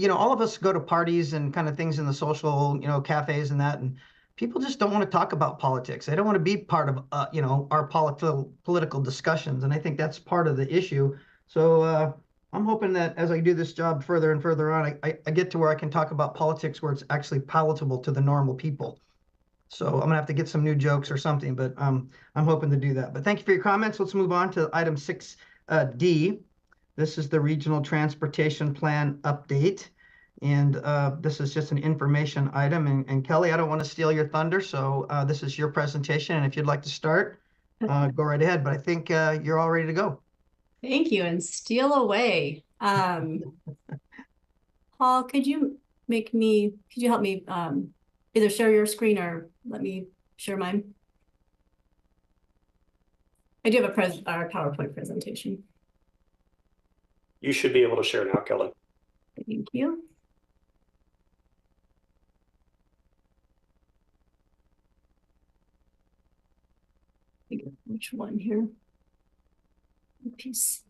all of us go to parties and kind of things in the social, cafes and that, and people just don't want to talk about politics. They don't want to be part of, our political discussions. And I think that's part of the issue. So I'm hoping that as I do this job further and further on, I get to where I can talk about politics where it's actually palatable to the normal people. So I'm gonna have to get some new jokes or something, but I'm hoping to do that. But thank you for your comments. Let's move on to item 6D. This is the Regional Transportation Plan update. And this is just an information item. And Kelly, I don't want to steal your thunder, so this is your presentation. And if you'd like to start, go right ahead. But I think you're all ready to go. Thank you, and steal away. Paul, could you help me either share your screen or let me share mine? I do have our PowerPoint presentation. You should be able to share now, Kelly. Thank you. Which one here? Piece.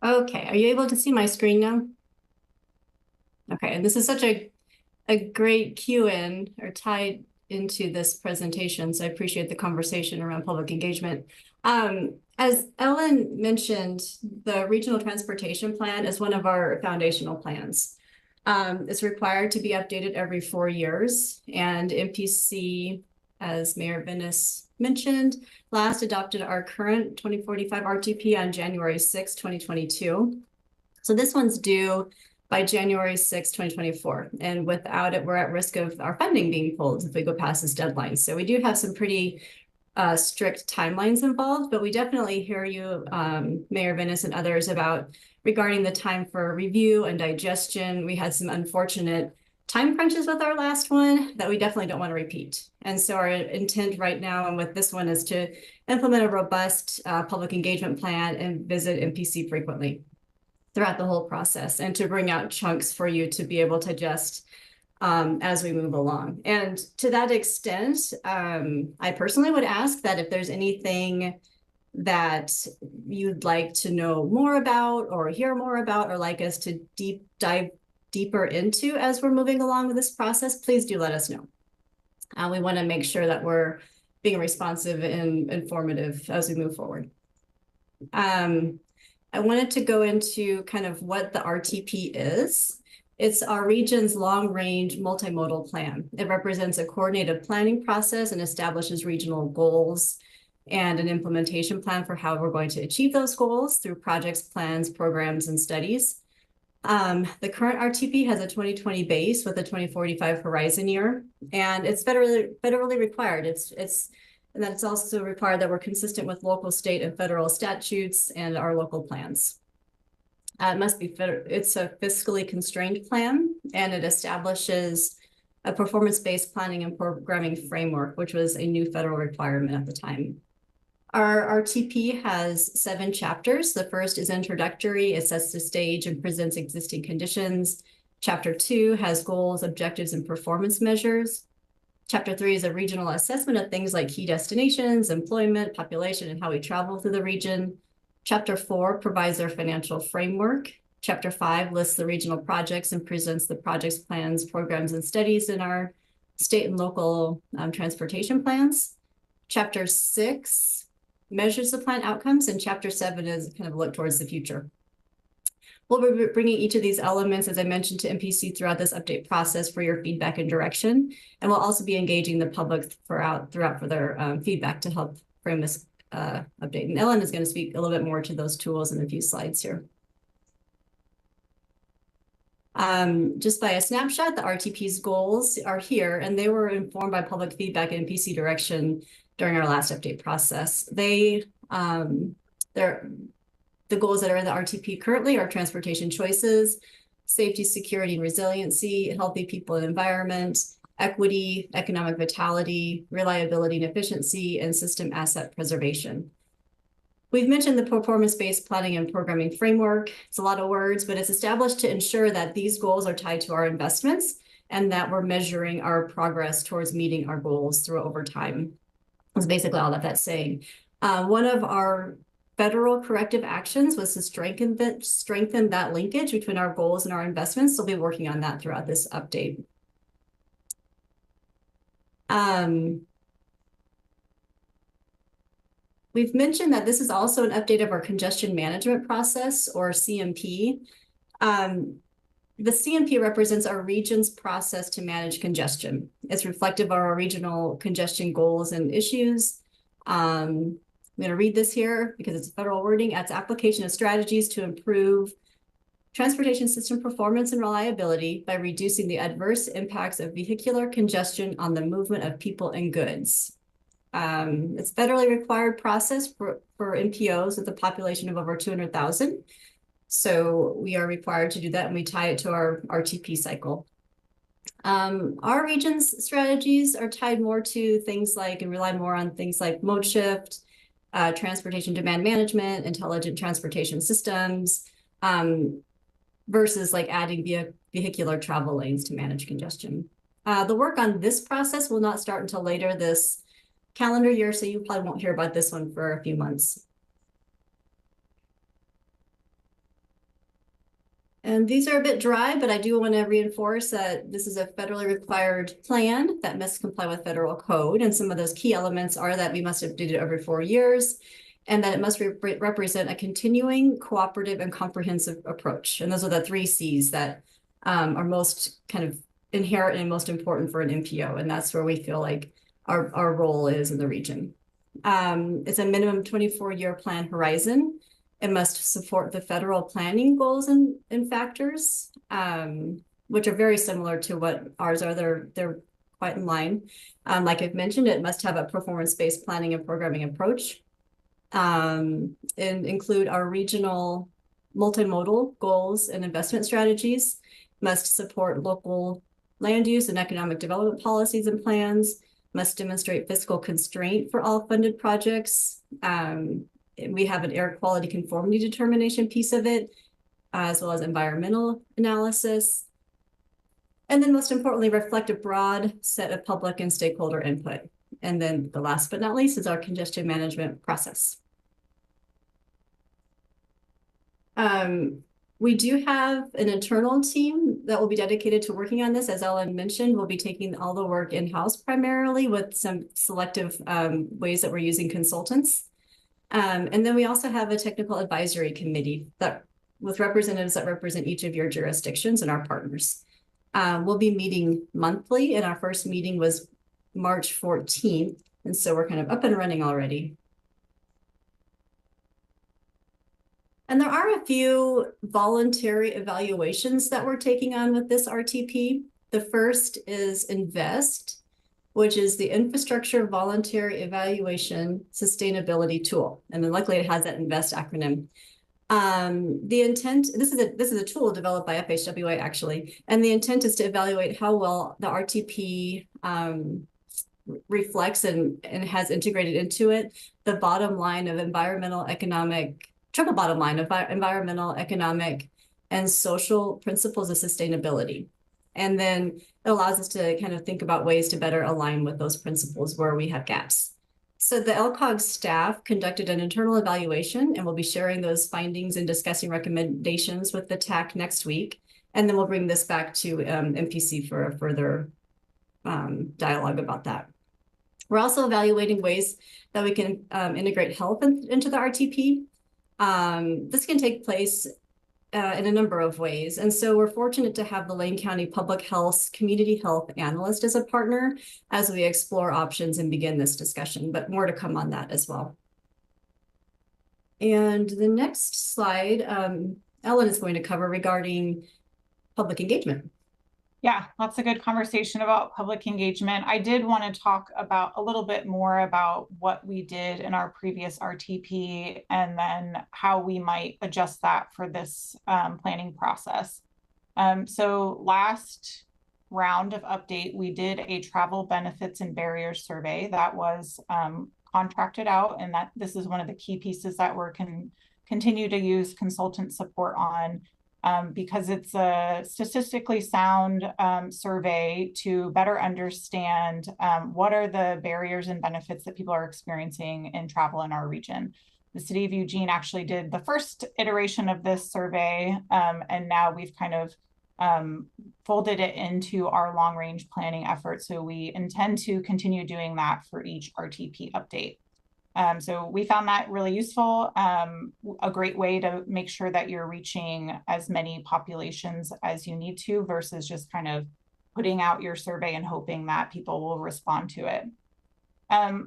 Okay, are you able to see my screen now? Okay, and this is such a great cue-in or tied into this presentation, so I appreciate the conversation around public engagement. As Ellen mentioned, the Regional Transportation Plan is one of our foundational plans. It's required to be updated every 4 years, and MPC, as Mayor Vinnis mentioned, last adopted our current 2045 RTP on January 6, 2022. So this one's due by January 6, 2024. And without it, we're at risk of our funding being pulled if we go past this deadline. So we do have some pretty strict timelines involved, but we definitely hear you, Mayor Vinnis and others, about regarding the time for review and digestion. We had some unfortunate time crunches with our last one that we definitely don't want to repeat. And so our intent right now and with this one is to implement a robust public engagement plan and visit MPC frequently. throughout the whole process, and to bring out chunks for you to be able to digest as we move along. And to that extent, I personally would ask that if there's anything that you'd like to know more about or hear more about or like us to dive deeper into as we're moving along with this process, please do let us know. We want to make sure that we're being responsive and informative as we move forward. I wanted to go into kind of what the RTP is. It's our region's long-range multimodal plan. It represents a coordinated planning process and establishes regional goals and an implementation plan for how we're going to achieve those goals through projects, plans, programs, and studies. The current RTP has a 2020 base with a 2045 horizon year, and it's federally required. And that it's also required that we're consistent with local, state, and federal statutes and our local plans. It must be it's a fiscally constrained plan, and it establishes a performance-based planning and programming framework, which was a new federal requirement at the time. Our RTP has 7 chapters. The first is introductory. It sets the stage and presents existing conditions. Chapter 2 has goals, objectives, and performance measures. Chapter 3 is a regional assessment of things like key destinations, employment, population, and how we travel through the region. Chapter 4 provides our financial framework. Chapter 5 lists the regional projects and presents the projects, plans, programs, and studies in our state and local transportation plans. Chapter 6 measures the plan outcomes, and Chapter 7 is kind of a look towards the future. We'll be bringing each of these elements, as I mentioned, to MPC throughout this update process for your feedback and direction. And we'll also be engaging the public throughout for their feedback to help frame this update. And Ellen is going to speak a little bit more to those tools in a few slides here. Just by a snapshot, the RTP's goals are here, and they were informed by public feedback and MPC direction during our last update process. The goals that are in the RTP currently are transportation choices, safety, security, and resiliency, healthy people and environment, equity, economic vitality, reliability and efficiency, and system asset preservation. We've mentioned the performance-based planning and programming framework. It's a lot of words, but it's established to ensure that these goals are tied to our investments and that we're measuring our progress towards meeting our goals over time. That's basically all that that's saying. One of our federal corrective actions was to strengthen that linkage between our goals and our investments. So we'll be working on that throughout this update. We've mentioned that this is also an update of our congestion management process, or CMP. The CMP represents our region's process to manage congestion. It's reflective of our regional congestion goals and issues. I'm going to read this here because it's federal wording. It's application of strategies to improve transportation system performance and reliability by reducing the adverse impacts of vehicular congestion on the movement of people and goods. It's a federally required process for MPOs with a population of over 200,000. So we are required to do that, and we tie it to our RTP cycle. Our region's strategies are tied more to things like, and rely more on things like mode shift, transportation demand management, intelligent transportation systems, versus like adding vehicular travel lanes to manage congestion. The work on this process will not start until later this calendar year, so you probably won't hear about this one for a few months. And these are a bit dry, but I do want to reinforce that this is a federally required plan that must comply with federal code. And some of those key elements are that we must update it every 4 years, and that it must represent a continuing, cooperative, and comprehensive approach. And those are the 3 C's that are most kind of inherent and most important for an MPO. And that's where we feel like our role is in the region. It's a minimum 24-year plan horizon. It must support the federal planning goals and factors, which are very similar to what ours are. They're quite in line. Like I've mentioned, it must have a performance-based planning and programming approach, and include our regional multimodal goals and investment strategies, must support local land use and economic development policies and plans, must demonstrate fiscal constraint for all funded projects. We have an air quality conformity determination piece of it. as well as environmental analysis. And then most importantly, reflect a broad set of public and stakeholder input. And then the last but not least is our congestion management process. We do have an internal team that will be dedicated to working on this. As Ellen mentioned, we'll be taking all the work in-house primarily with some selective ways that we're using consultants. And then we also have a technical advisory committee that with representatives that represent each of your jurisdictions and our partners. We'll be meeting monthly, and our first meeting was March 14th. And so we're kind of up and running already. And there are a few voluntary evaluations that we're taking on with this RTP. The first is INVEST, which is the Infrastructure Voluntary Evaluation Sustainability Tool. And then luckily it has that INVEST acronym. The intent, this is a tool developed by FHWA actually, and the intent is to evaluate how well the RTP reflects and has integrated into it the bottom line of environmental, economic, triple bottom line of environmental, economic, and social principles of sustainability. And then it allows us to kind of think about ways to better align with those principles where we have gaps. So the LCOG staff conducted an internal evaluation, and we'll be sharing those findings and discussing recommendations with the TAC next week. And then we'll bring this back to MPC for a further dialogue about that. We're also evaluating ways that we can integrate health into the RTP. This can take place in a number of ways. And so we're fortunate to have the Lane County Public Health Community Health Analyst as a partner as we explore options and begin this discussion, but more to come on that as well. And the next slide, Ellen is going to cover regarding public engagement. Yeah, that's a good conversation about public engagement. I did want to talk about a little bit more about what we did in our previous RTP and then how we might adjust that for this planning process. So last round of update, we did a travel benefits and barriers survey that was contracted out, and that this is one of the key pieces that we're continue to use consultant support on. Because it's a statistically sound survey to better understand what are the barriers and benefits that people are experiencing in travel in our region. The city of Eugene actually did the first iteration of this survey, and now we've kind of folded it into our long range planning effort. So we intend to continue doing that for each RTP update. So we found that really useful, a great way to make sure that you're reaching as many populations as you need to versus just kind of putting out your survey and hoping that people will respond to it.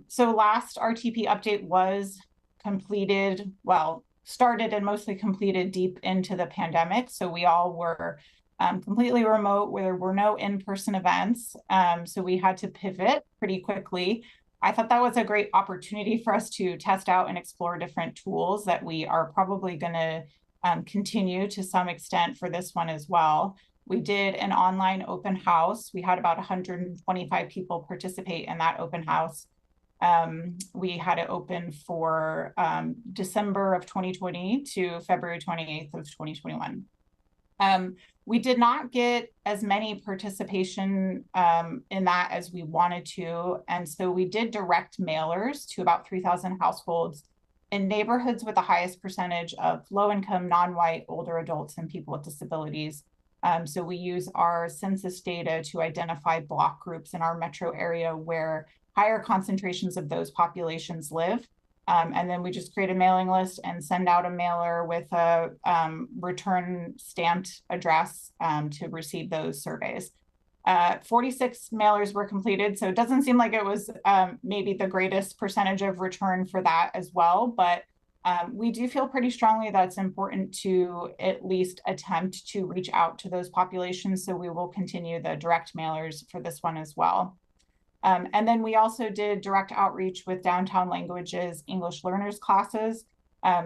So last RTP update was completed, well, started and mostly completed deep into the pandemic. So we all were completely remote, where there were no in-person events. So we had to pivot pretty quickly. I thought that was a great opportunity for us to test out and explore different tools that we are probably going to continue to some extent for this one as well. We did an online open house. We had about 125 people participate in that open house. We had it open for December of 2020 to February 28th of 2021. We did not get as many participation in that as we wanted to. And so we did direct mailers to about 3,000 households in neighborhoods with the highest percentage of low-income, non-white, older adults and people with disabilities. So we use our census data to identify block groups in our metro area where higher concentrations of those populations live. And then we just create a mailing list and send out a mailer with a return stamped address to receive those surveys. 46 mailers were completed, so it doesn't seem like it was maybe the greatest percentage of return for that as well, but we do feel pretty strongly that it's important to at least attempt to reach out to those populations, so we will continue the direct mailers for this one as well. And then we also did direct outreach with Downtown Languages English learners classes.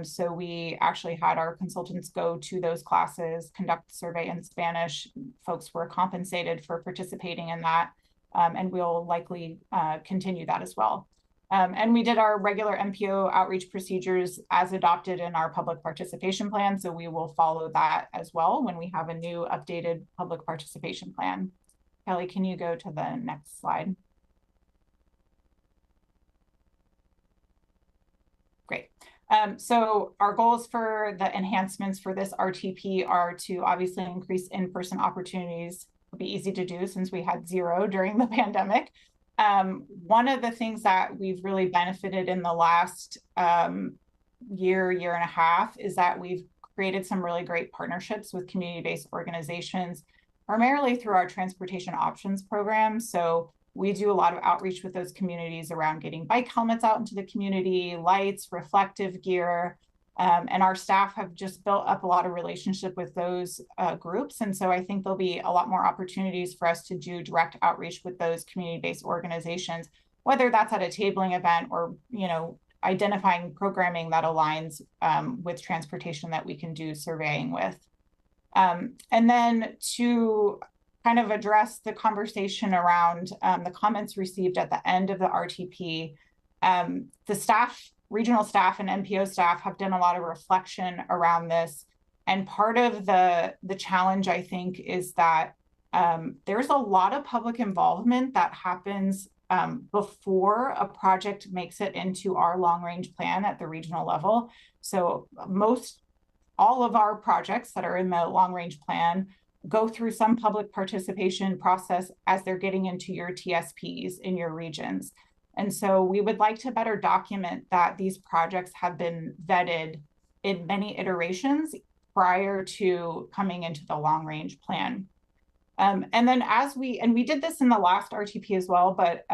So we actually had our consultants go to those classes, conduct the survey in Spanish. Folks were compensated for participating in that, and we'll likely continue that as well. And we did our regular MPO outreach procedures as adopted in our public participation plan. So we will follow that as well when we have a new updated public participation plan. Kelly, can you go to the next slide? Great. So our goals for the enhancements for this RTP are to obviously increase in-person opportunities. It'll be easy to do since we had 0 during the pandemic. One of the things that we've really benefited in the last year and a half is that we've created some really great partnerships with community-based organizations, primarily through our transportation options program. So we do a lot of outreach with those communities around getting bike helmets out into the community, lights, reflective gear. And our staff have just built up a lot of relationship with those groups. And so I think there'll be a lot more opportunities for us to do direct outreach with those community-based organizations, whether that's at a tabling event or, you know, identifying programming that aligns with transportation that we can do surveying with. And then to kind of address the conversation around the comments received at the end of the RTP, the staff, regional staff and MPO staff have done a lot of reflection around this. And part of the challenge, I think, is that there's a lot of public involvement that happens before a project makes it into our long-range plan at the regional level. So all of our projects that are in the long-range plan go through some public participation process as they're getting into your TSPs in your regions. And so we would like to better document that these projects have been vetted in many iterations prior to coming into the long-range plan. And then we did this in the last RTP as well, but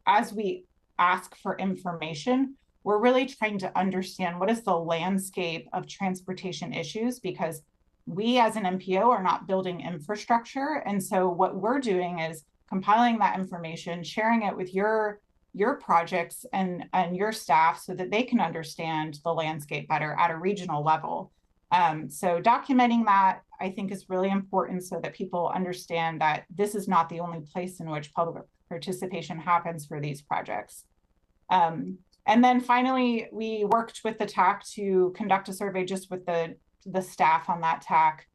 as we ask for information, we're really trying to understand what is the landscape of transportation issues, because we as an MPO are not building infrastructure. And so what we're doing is compiling that information, sharing it with your projects and your staff so that they can understand the landscape better at a regional level. So documenting that, I think, is really important so that people understand that this is not the only place in which public participation happens for these projects. And then finally, we worked with the TAC to conduct a survey just with the staff on that TAC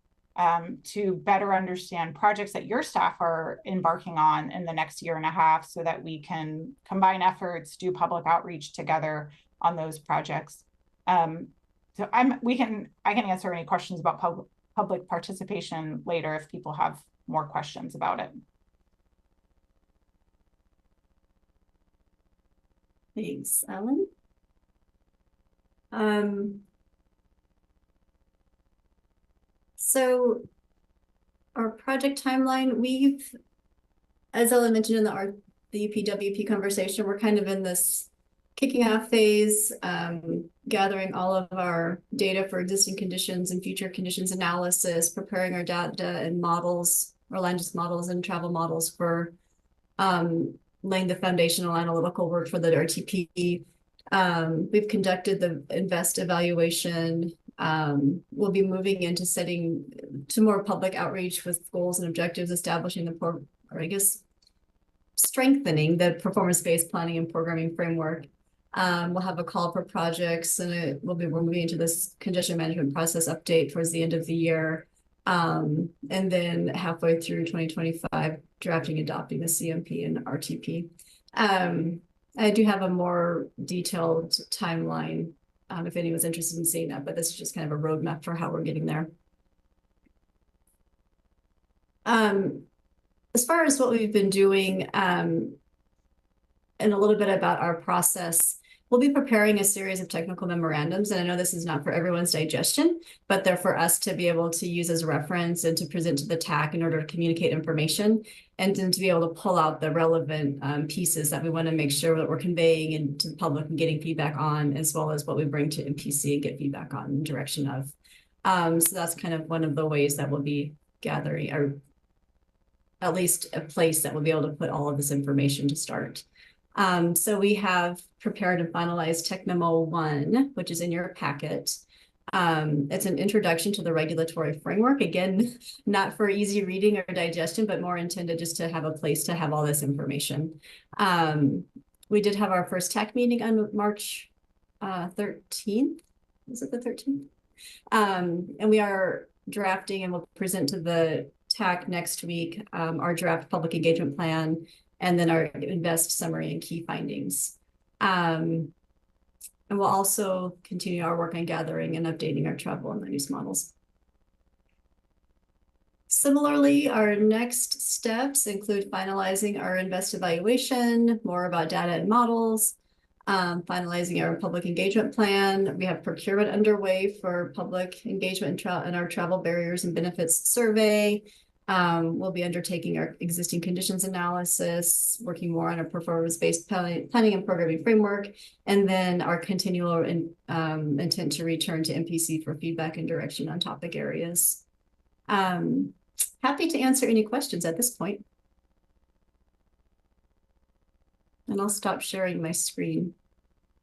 to better understand projects that your staff are embarking on in the next year and a half so that we can combine efforts, do public outreach together on those projects. So I can answer any questions about public participation later if people have more questions about it. Thanks, Ellen. So our project timeline, as Ellen mentioned in the UPWP conversation, we're kind of in this kicking off phase, gathering all of our data for existing conditions and future conditions analysis, preparing our data and models, or land use models and travel models for laying the foundational analytical work for the RTP. We've conducted the INVEST evaluation. We'll be moving into setting to more public outreach with goals and objectives, establishing strengthening the performance-based planning and programming framework. We'll have a call for projects, and we're moving into this congestion management process update towards the end of the year. And then halfway through 2025, drafting, adopting the CMP and RTP. I do have a more detailed timeline if anyone's interested in seeing that, but this is just kind of a roadmap for how we're getting there. As far as what we've been doing, and a little bit about our process, we'll be preparing a series of technical memorandums. And I know this is not for everyone's digestion, but they're for us to be able to use as reference and to present to the TAC in order to communicate information and then to be able to pull out the relevant pieces that we want to make sure that we're conveying into the public and getting feedback on, as well as what we bring to MPC and get feedback on the direction of. So that's kind of one of the ways that we'll be gathering, or at least a place that we'll be able to put all of this information to start. So we have prepared and finalized TechMemo 1, which is in your packet. It's an introduction to the regulatory framework. Again, not for easy reading or digestion, but more intended just to have a place to have all this information. we did have our first TAC meeting on March 13th. Was it the 13th? And we are drafting and we'll present to the TAC next week our draft public engagement plan and then our invest summary and key findings. And we'll also continue our work on gathering and updating our travel and land use models. Similarly, our next steps include finalizing our invest evaluation, more about data and models, finalizing our public engagement plan. We have procurement underway for public engagement and our travel barriers and benefits survey. We'll be undertaking our existing conditions analysis, working more on a performance-based planning and programming framework, and then our continual intent to return to MPC for feedback and direction on topic areas. Happy to answer any questions at this point. And I'll stop sharing my screen.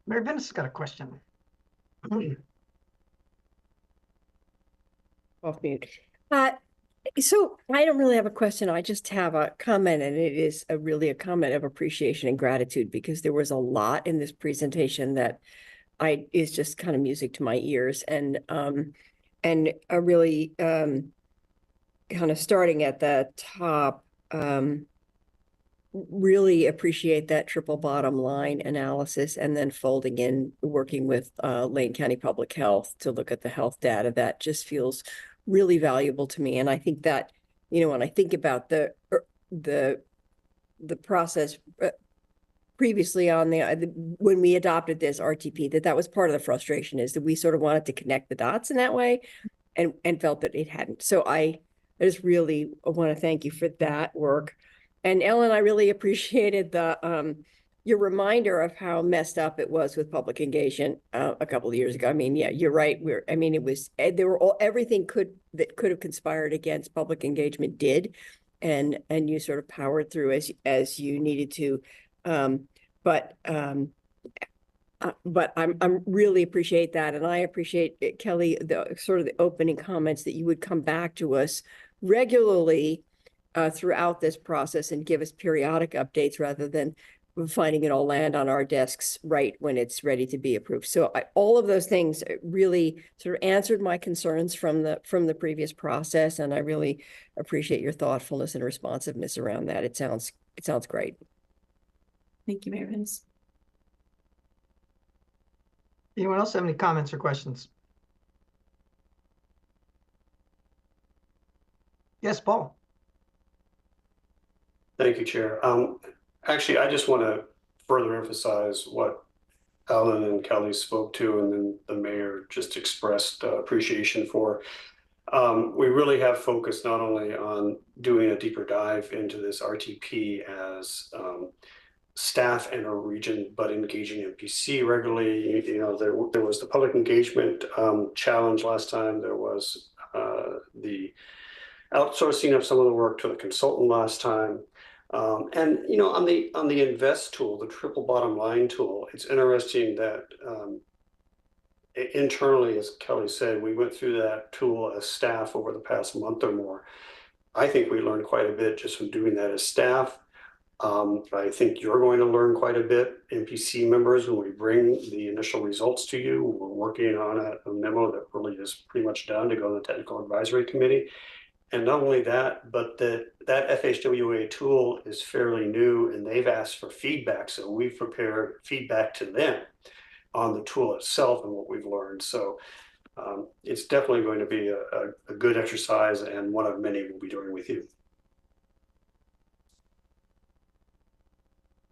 Mary Venice got a question. Off mute. So I don't really have a question. I just have a comment, and it is really a comment of appreciation and gratitude, because there was a lot in this presentation that is just kind of music to my ears, and a really kind of starting at the top, really appreciate that triple bottom line analysis, and then folding in working with Lane County Public Health to look at the health data. That just feels really valuable to me. And I think that, you know, when I think about the process previously on when we adopted this RTP, that was part of the frustration, is that we sort of wanted to connect the dots in that way and felt that it hadn't. So I just really want to thank you for that work. And Ellen, I really appreciated your reminder of how messed up it was with public engagement a couple of years ago. I mean, yeah, you're right. It was, everything that could have conspired against public engagement did, and you sort of powered through as you needed to. But I'm really appreciate that, and I appreciate, Kelly, the sort of the opening comments that you would come back to us regularly throughout this process and give us periodic updates rather than finding it all land on our desks right when it's ready to be approved. So all of those things really sort of answered my concerns from the previous process, and I really appreciate your thoughtfulness and responsiveness around that. It sounds great. Thank you, Mayor Venice. Anyone else have any comments or questions? Yes, Paul. Thank you, Chair. Actually, I just want to further emphasize what Ellen and Kelly spoke to, and then the mayor just expressed appreciation for. We really have focused not only on doing a deeper dive into this RTP as staff and our region, but engaging MPC regularly. You know, there was the public engagement challenge last time. There was the outsourcing of some of the work to the consultant last time. And you know, on the invest tool, the triple bottom line tool, it's interesting that internally, as Kelly said, we went through that tool as staff over the past month or more. I think we learned quite a bit just from doing that as staff. I think you're going to learn quite a bit, MPC members, when we bring the initial results to you. We're working on a memo that really is pretty much done to go to the technical advisory committee. And not only that, but that FHWA tool is fairly new, and they've asked for feedback. So we've prepared feedback to them on the tool itself and what we've learned. So it's definitely going to be a good exercise, and one of many we'll be doing with you.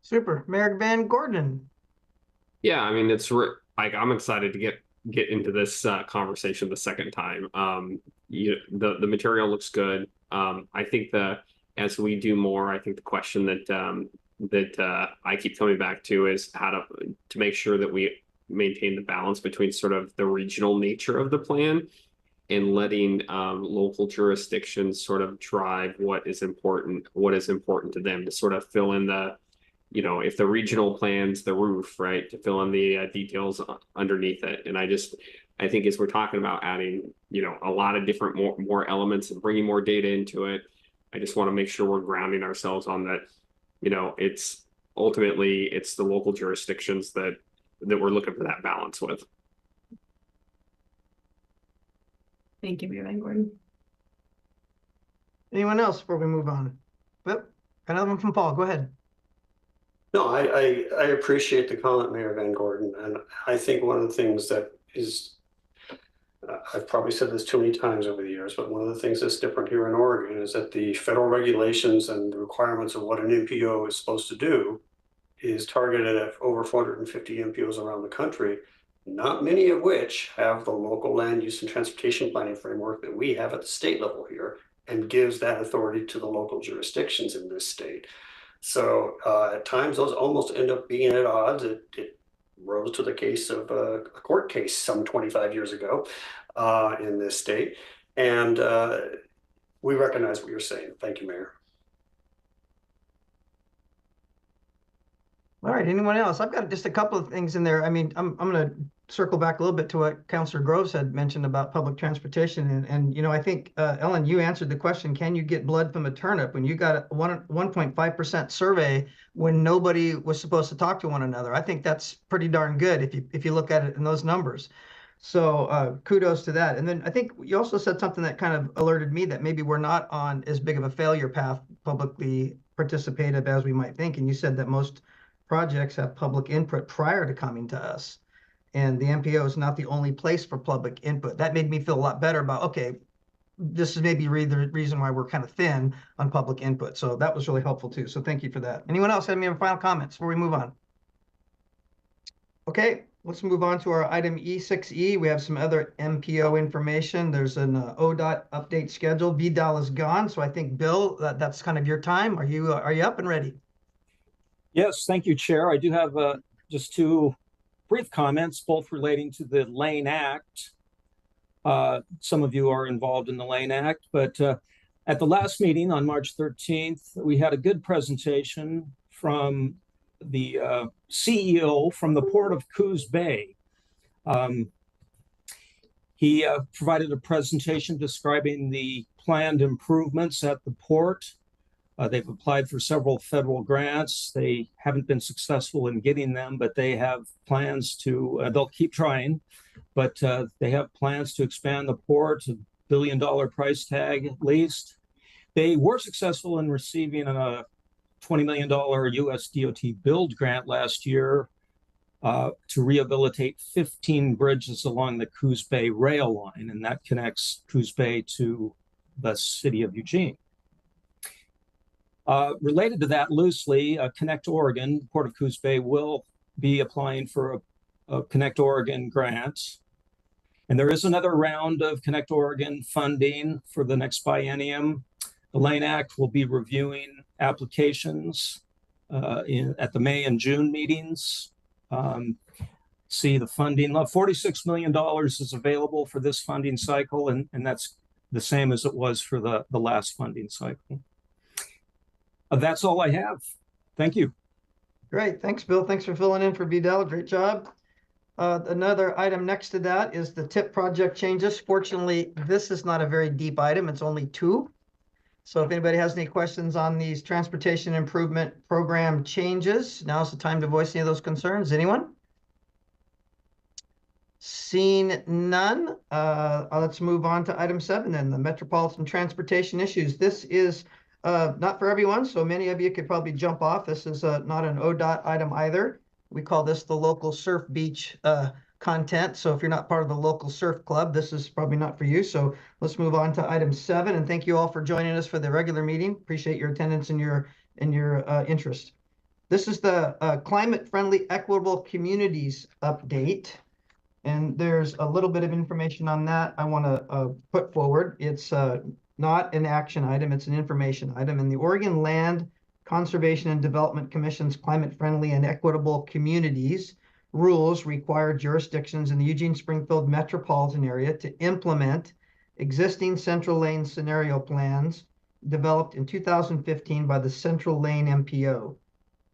Super. Mayor Van Gordon. Yeah, I mean, it's like, I'm excited to get into this conversation the second time. The material looks good. I think as we do more, I think the question that I keep coming back to is how to make sure that we maintain the balance between sort of the regional nature of the plan and letting local jurisdictions sort of drive what is important to them, to sort of fill in the, you know, if the regional plan's the roof, right, to fill in the details underneath it. And I think as we're talking about adding, you know, a lot of different more elements and bringing more data into it, I just want to make sure we're grounding ourselves on that, you know, it's ultimately it's the local jurisdictions that we're looking for that balance with. Thank you, Mayor Van Gordon. Anyone else before we move on? Yep, another one from Paul. Go ahead. No, I appreciate the comment, Mayor Van Gordon, and I think one of the things that is, I've probably said this too many times over the years, but one of the things that's different here in Oregon is that the federal regulations and the requirements of what an MPO is supposed to do is targeted at over 450 MPOs around the country, not many of which have the local land use and transportation planning framework that we have at the state level here, and gives that authority to the local jurisdictions in this state. So at times those almost end up being at odds. It rose to the case of a court case some 25 years ago in this state. And we recognize what you're saying. Thank you, Mayor. All right, anyone else? I've got just a couple of things in there. I mean, I'm going to circle back a little bit to what Councilor Groves had mentioned about public transportation. And you know, I think, Ellen, you answered the question, can you get blood from a turnip when you got a 1.5% survey when nobody was supposed to talk to one another? I think that's pretty darn good if you look at it in those numbers. So kudos to that. And then I think you also said something that kind of alerted me that maybe we're not on as big of a failure path publicly participative as we might think. And you said that most projects have public input prior to coming to us. And the MPO is not the only place for public input. That made me feel a lot better about, okay, this is maybe the reason why we're kind of thin on public input. So that was really helpful too. So thank you for that. Anyone else have any final comments before we move on? Okay, let's move on to our item E6E. We have some other MPO information. There's an ODOT update schedule. VDOL is gone. So I think, Bill, that's kind of your time. Are you up and ready? Yes, thank you, Chair. I do have just two brief comments, both relating to the Lane Act. Some of you are involved in the Lane Act, but at the last meeting on March 13th, we had a good presentation from the CEO from the Port of Coos Bay. He provided a presentation describing the planned improvements at the port. They've applied for several federal grants. They haven't been successful in getting them, but they have plans to, they'll keep trying, but they have plans to expand the port, $1 billion price tag at least. They were successful in receiving a $20 million US DOT build grant last year to rehabilitate 15 bridges along the Coos Bay rail line, and that connects Coos Bay to the city of Eugene. Related to that loosely, Connect Oregon, Port of Coos Bay will be applying for a Connect Oregon grant. And there is another round of Connect Oregon funding for the next biennium. The Lane Act will be reviewing applications at the May and June meetings. See the funding, $46 million is available for this funding cycle, and that's the same as it was for the last funding cycle. That's all I have. Thank you. Great. Thanks, Bill. Thanks for filling in for VDOL. Great job. Another item next to that is the TIP project changes. Fortunately, this is not a very deep item. It's only 2. So if anybody has any questions on these transportation improvement program changes, now's the time to voice any of those concerns. Anyone? Seeing none, let's move on to item 7 then, the metropolitan transportation issues. This is not for everyone, so many of you could probably jump off. This is not an ODOT item either. We call this the local surf beach content. So if you're not part of the local surf club, this is probably not for you. So let's move on to item 7. And thank you all for joining us for the regular meeting. Appreciate your attendance and your interest. This is the climate-friendly equitable communities update. And there's a little bit of information on that I want to put forward. It's not an action item, it's an information item. And the Oregon Land Conservation and Development Commission's climate-friendly and equitable communities rules require jurisdictions in the Eugene-Springfield metropolitan area to implement existing Central Lane scenario plans developed in 2015 by the Central Lane MPO.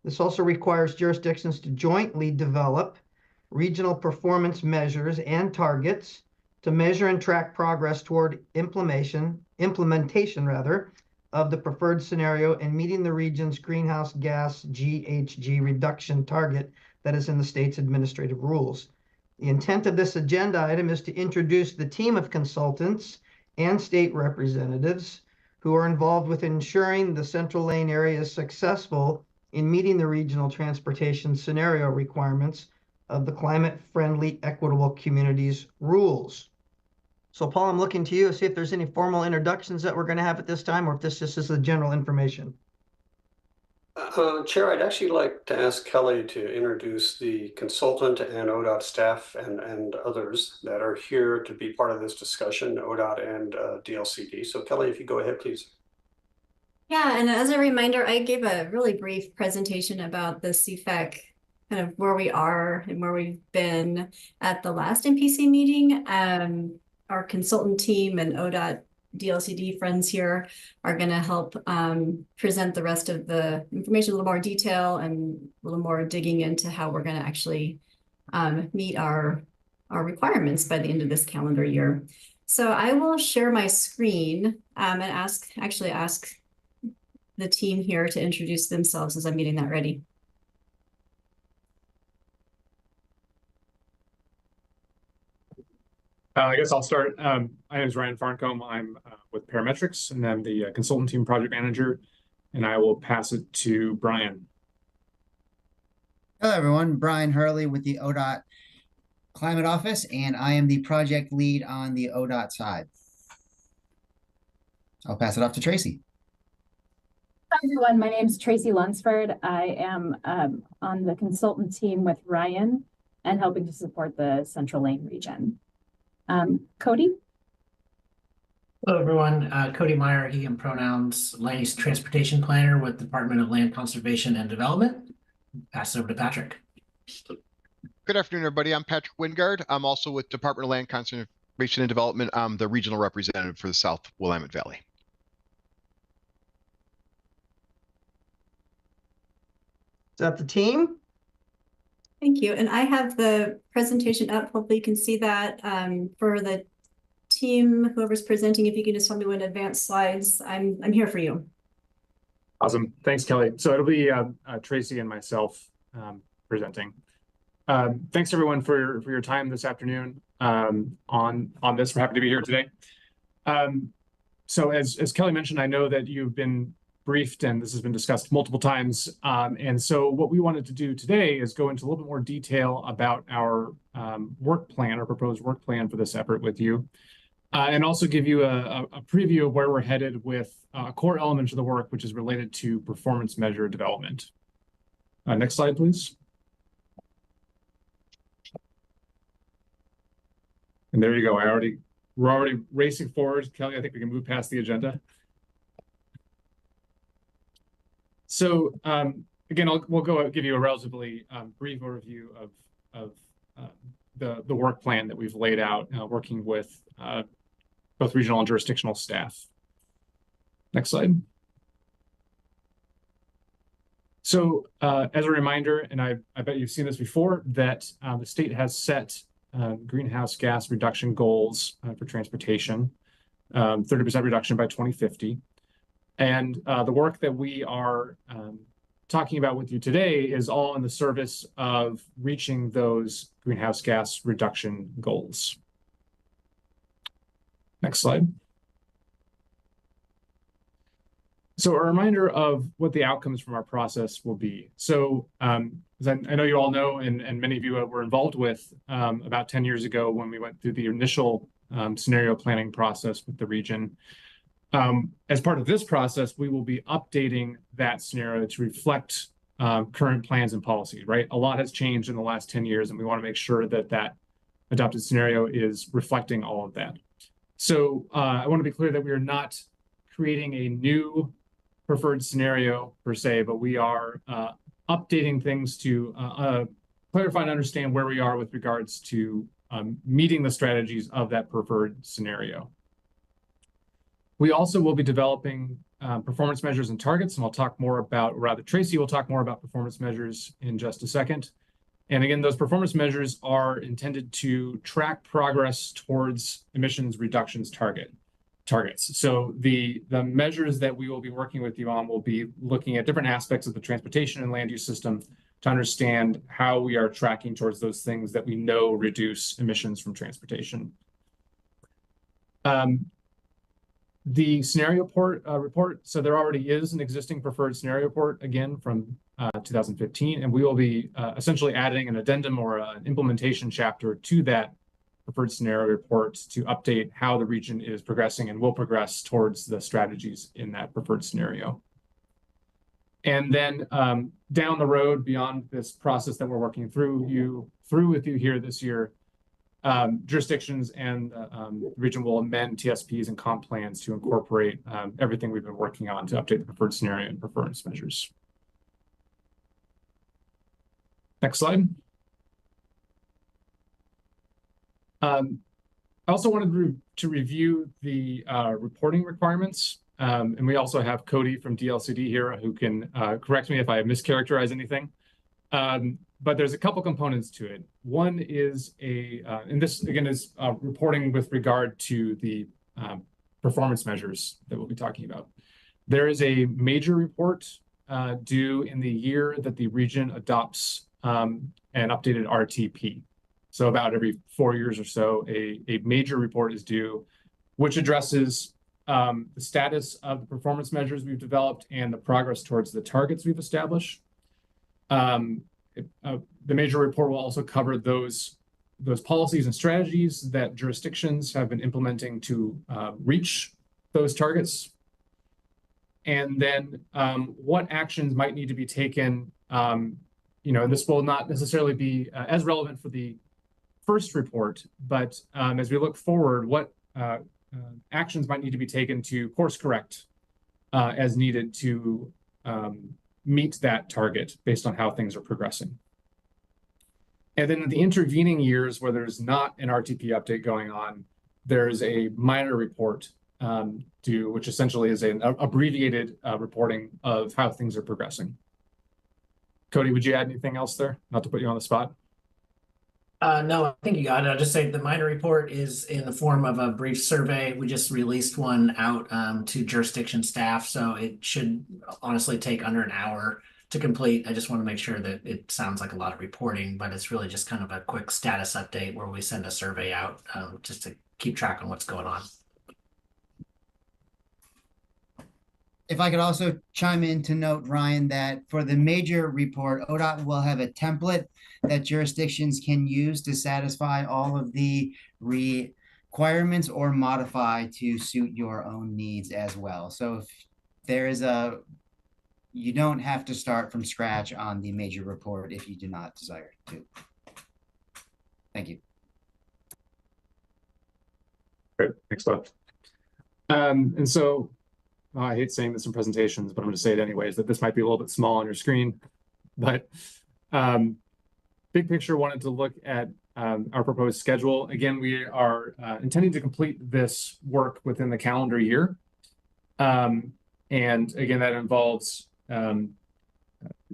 This also requires jurisdictions to jointly develop regional performance measures and targets to measure and track progress toward implementation of the preferred scenario and meeting the region's greenhouse gas GHG reduction target that is in the state's administrative rules. The intent of this agenda item is to introduce the team of consultants and state representatives who are involved with ensuring the Central Lane area is successful in meeting the regional transportation scenario requirements of the climate-friendly, equitable communities rules. So Paul, I'm looking to you to see if there's any formal introductions that we're going to have at this time, or if this just is the general information. Chair, I'd actually like to ask Kelly to introduce the consultant and ODOT staff and others that are here to be part of this discussion, ODOT and DLCD. So Kelly, if you go ahead, please. Yeah, and as a reminder, I gave a really brief presentation about the CFEC, kind of where we are and where we've been at the last MPC meeting. Our consultant team and ODOT DLCD friends here are going to help present the rest of the information in a little more detail and a little more digging into how we're going to actually meet our requirements by the end of this calendar year. So I will share my screen and ask the team here to introduce themselves as I'm getting that ready. I guess I'll start. My name is Ryan Farncombe. I'm with Parametrics, and I'm the consultant team project manager, and I will pass it to Brian. Hello, everyone. Brian Hurley with the ODOT Climate Office, and I am the project lead on the ODOT side. I'll pass it off to Tracy. Hi, everyone. My name is Tracy Lunsford. I am on the consultant team with Ryan and helping to support the Central Lane region. Cody? Hello, everyone. Cody Meyer, he, and pronouns, land use transportation planner with Department of Land Conservation and Development. Pass it over to Patrick. Good afternoon, everybody. I'm Patrick Wingard. I'm also with Department of Land Conservation and Development. I'm the regional representative for the South Willamette Valley. Is that the team? Thank you. And I have the presentation up. Hopefully you can see that for the team, whoever's presenting, if you can just tell me when advanced slides, I'm here for you. Awesome. Thanks, Kelly. So it'll be Tracy and myself presenting. Thanks, everyone, for your time this afternoon on this. We're happy to be here today. So as Kelly mentioned, I know that you've been briefed and this has been discussed multiple times. And so what we wanted to do today is go into a little bit more detail about our work plan, our proposed work plan for this effort with you, and also give you a preview of where we're headed with a core element of the work, which is related to performance measure development. Next slide, please. And there you go. We're already racing forward. Kelly, I think we can move past the agenda. So again, we'll give you a relatively brief overview of the work plan that we've laid out, working with both regional and jurisdictional staff. Next slide. So as a reminder, and I bet you've seen this before, that the state has set greenhouse gas reduction goals for transportation, 30% reduction by 2050. And the work that we are talking about with you today is all in the service of reaching those greenhouse gas reduction goals. Next slide. So a reminder of what the outcomes from our process will be. So as I know you all know, and many of you were involved with about 10 years ago when we went through the initial scenario planning process with the region. As part of this process, we will be updating that scenario to reflect current plans and policies, right? A lot has changed in the last 10 years, and we want to make sure that that adopted scenario is reflecting all of that. So I want to be clear that we are not creating a new preferred scenario per se, but we are updating things to clarify and understand where we are with regards to meeting the strategies of that preferred scenario. We also will be developing performance measures and targets, and I'll talk more about, or rather Tracy will talk more about performance measures in just a second. And again, those performance measures are intended to track progress towards emissions reductions target. targets. So the measures that we will be working with you on will be looking at different aspects of the transportation and land use system to understand how we are tracking towards those things that we know reduce emissions from transportation. The scenario report, so there already is an existing preferred scenario report, again, from 2015, and we will be essentially adding an addendum or an implementation chapter to that preferred scenario report to update how the region is progressing and will progress towards the strategies in that preferred scenario. And then down the road, beyond this process that we're working through with you here this year, jurisdictions and the region will amend TSPs and comp plans to incorporate everything we've been working on to update the preferred scenario and performance measures. Next slide. I also wanted to review the reporting requirements. And we also have Cody from DLCD here who can correct me if I mischaracterize anything. But there's a couple components to it. One is and this again is reporting with regard to the performance measures that we'll be talking about. There is a major report due in the year that the region adopts an updated RTP. So about every 4 years or so, a major report is due, which addresses the status of the performance measures we've developed and the progress towards the targets we've established. The major report will also cover those policies and strategies that jurisdictions have been implementing to reach those targets. And then what actions might need to be taken. And this will not necessarily be as relevant for the first report, but as we look forward, what actions might need to be taken to course correct as needed to meet that target based on how things are progressing. And then in the intervening years where there's not an RTP update going on, there's a minor report due, which essentially is an abbreviated reporting of how things are progressing. Cody, would you add anything else there? Not to put you on the spot. No, I think you got it. I'll just say the minor report is in the form of a brief survey. We just released one out to jurisdiction staff, so it should honestly take under an hour to complete. I just want to make sure that it sounds like a lot of reporting, but it's really just kind of a quick status update where we send a survey out just to keep track on what's going on. If I could also chime in to note, Ryan, that for the major report, ODOT will have a template that jurisdictions can use to satisfy all of the requirements or modify to suit your own needs as well. So if there is you don't have to start from scratch on the major report if you do not desire to. Thank you. Great, thanks, Bob. And so I hate saying this in presentations, but I'm going to say it anyways, that this might be a little bit small on your screen, but big picture, wanted to look at our proposed schedule. Again, we are intending to complete this work within the calendar year. And again, that involves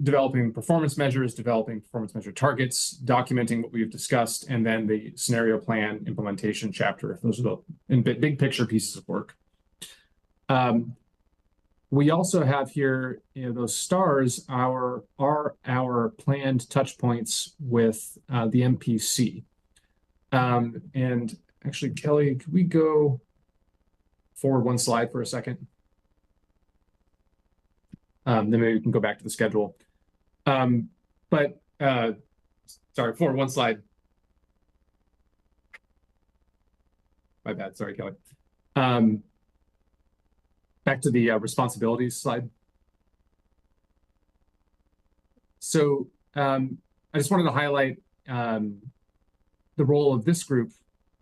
developing performance measures, developing performance measure targets, documenting what we've discussed, and then the scenario plan implementation chapter. Those are the big picture pieces of work. We also have here, those stars are our planned touch points with the MPC. And actually, Kelly, could we go forward one slide for a second? Then maybe we can go back to the schedule. Sorry, forward one slide. My bad, sorry, Kelly. Back to the responsibilities slide. So I just wanted to highlight the role of this group,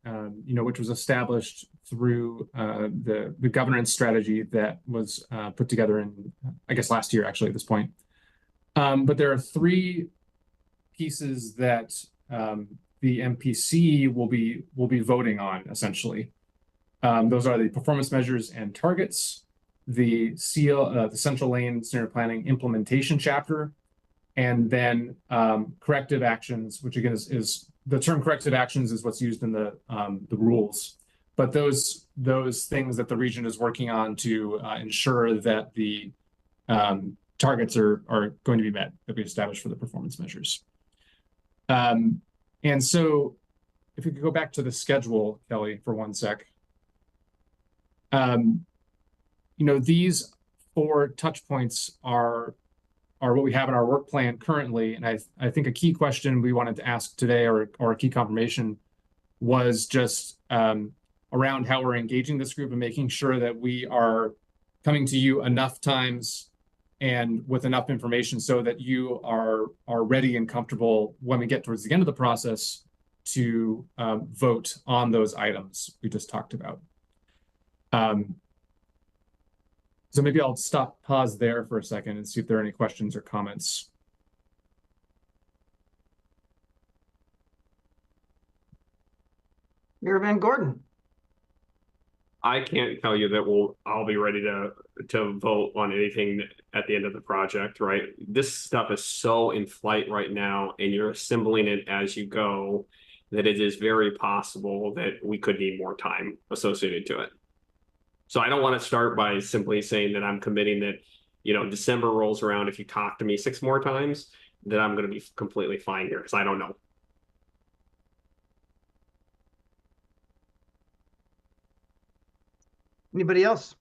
which was established through the governance strategy that was put together in, I guess, last year, actually, at this point. But there are 3 pieces that the MPC will be voting on, essentially. Those are the performance measures and targets, the the Central Lane Scenario Planning implementation chapter, and then corrective actions, which again is the term corrective actions is what's used in the rules. but those things that the region is working on to ensure that the targets are going to be met that we established for the performance measures. And so if we could go back to the schedule, Kelly, for one sec. These 4 touch points are what we have in our work plan currently. And I think a key question we wanted to ask today, or a key confirmation, was just around how we're engaging this group and making sure that we are coming to you enough times and with enough information so that you are ready and comfortable when we get towards the end of the process to vote on those items we just talked about. So maybe I'll pause there for a second and see if there are any questions or comments. Mayor Van Gordon. I can't tell you that I'll be ready to vote on anything at the end of the project, right? This stuff is so in flight right now, and you're assembling it as you go, that it is very possible that we could need more time associated to it. So I don't want to start by simply saying that I'm committing that, December rolls around, if you talk to me 6 more times, that I'm going to be completely fine here, because I don't know. Anybody else?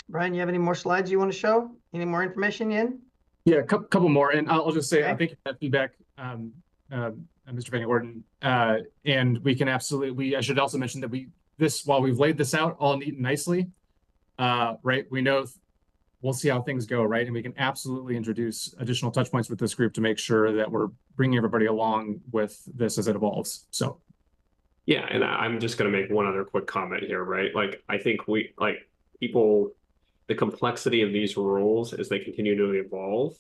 Brian, you have any more slides you want to show? Any more information in? Yeah, a couple more, and I'll just say, Okay. I think that feedback, Mr. Van Gordon, and we can absolutely. I should also mention that while we've laid this out all neat and nicely, right? We know we'll see how things go, right? And we can absolutely introduce additional touch points with this group to make sure that we're bringing everybody along with this as it evolves. So. Yeah, and I'm just going to make one other quick comment here, right? Like, I think the complexity of these rules as they continue to evolve,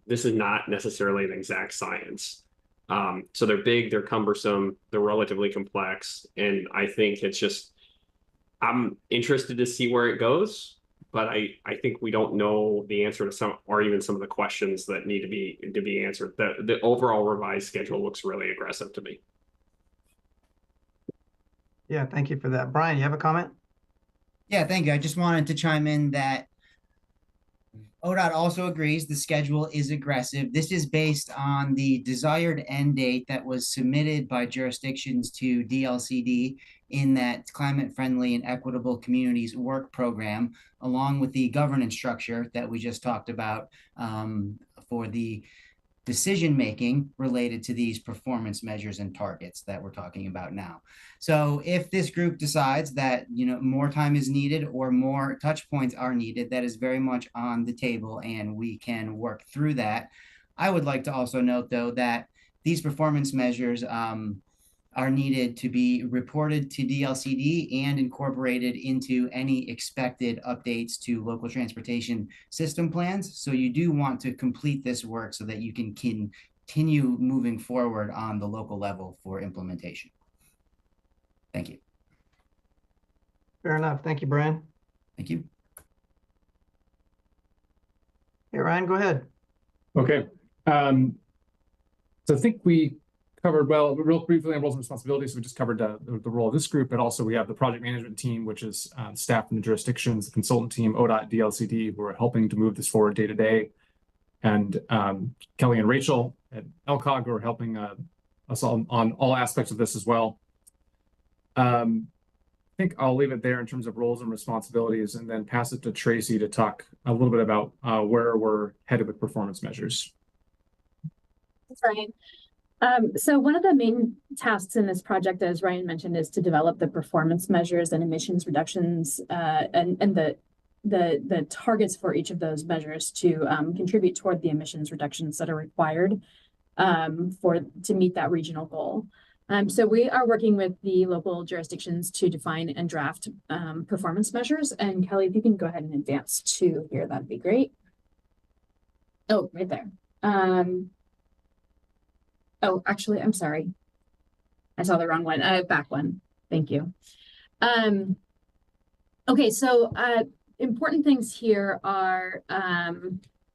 this is not necessarily an exact science. So they're big, they're cumbersome, they're relatively complex, and I think I'm interested to see where it goes, but I think we don't know the answer to some of the questions that need to be answered. The overall revised schedule looks really aggressive to me. Yeah, thank you for that. Brian, you have a comment? Yeah, thank you. I just wanted to chime in that ODOT also agrees the schedule is aggressive. This is based on the desired end date that was submitted by jurisdictions to DLCD in that climate friendly and equitable communities work program, along with the governance structure that we just talked about for the decision-making related to these performance measures and targets that we're talking about now. So if this group decides that, more time is needed or more touch points are needed, that is very much on the table and we can work through that. I would like to also note, though, that these performance measures are needed to be reported to DLCD and incorporated into any expected updates to local transportation system plans. So you do want to complete this work so that you can continue moving forward on the local level for implementation. Thank you. Fair enough. Thank you, Brian. Thank you. Hey, Ryan, go ahead. Okay. So I think we covered real briefly on roles and responsibilities. So we just covered the role of this group, but also we have the project management team, which is staff from the jurisdictions, the consultant team, ODOT, DLCD, who are helping to move this forward day to day, and Kelly and Rachel at LCOG, who are helping us on all aspects of this as well. I think I'll leave it there in terms of roles and responsibilities, and then pass it to Tracy to talk a little bit about where we're headed with performance measures. That's right. So one of the main tasks in this project, as Ryan mentioned, is to develop the performance measures and emissions reductions and the targets for each of those measures to contribute toward the emissions reductions that are required to meet that regional goal. So we are working with the local jurisdictions to define and draft performance measures. And Kelly, if you can go ahead and advance to here, that'd be great. Oh, right there. Oh, actually, I'm sorry. I saw the wrong one. Back one. Thank you. Okay, so important things here are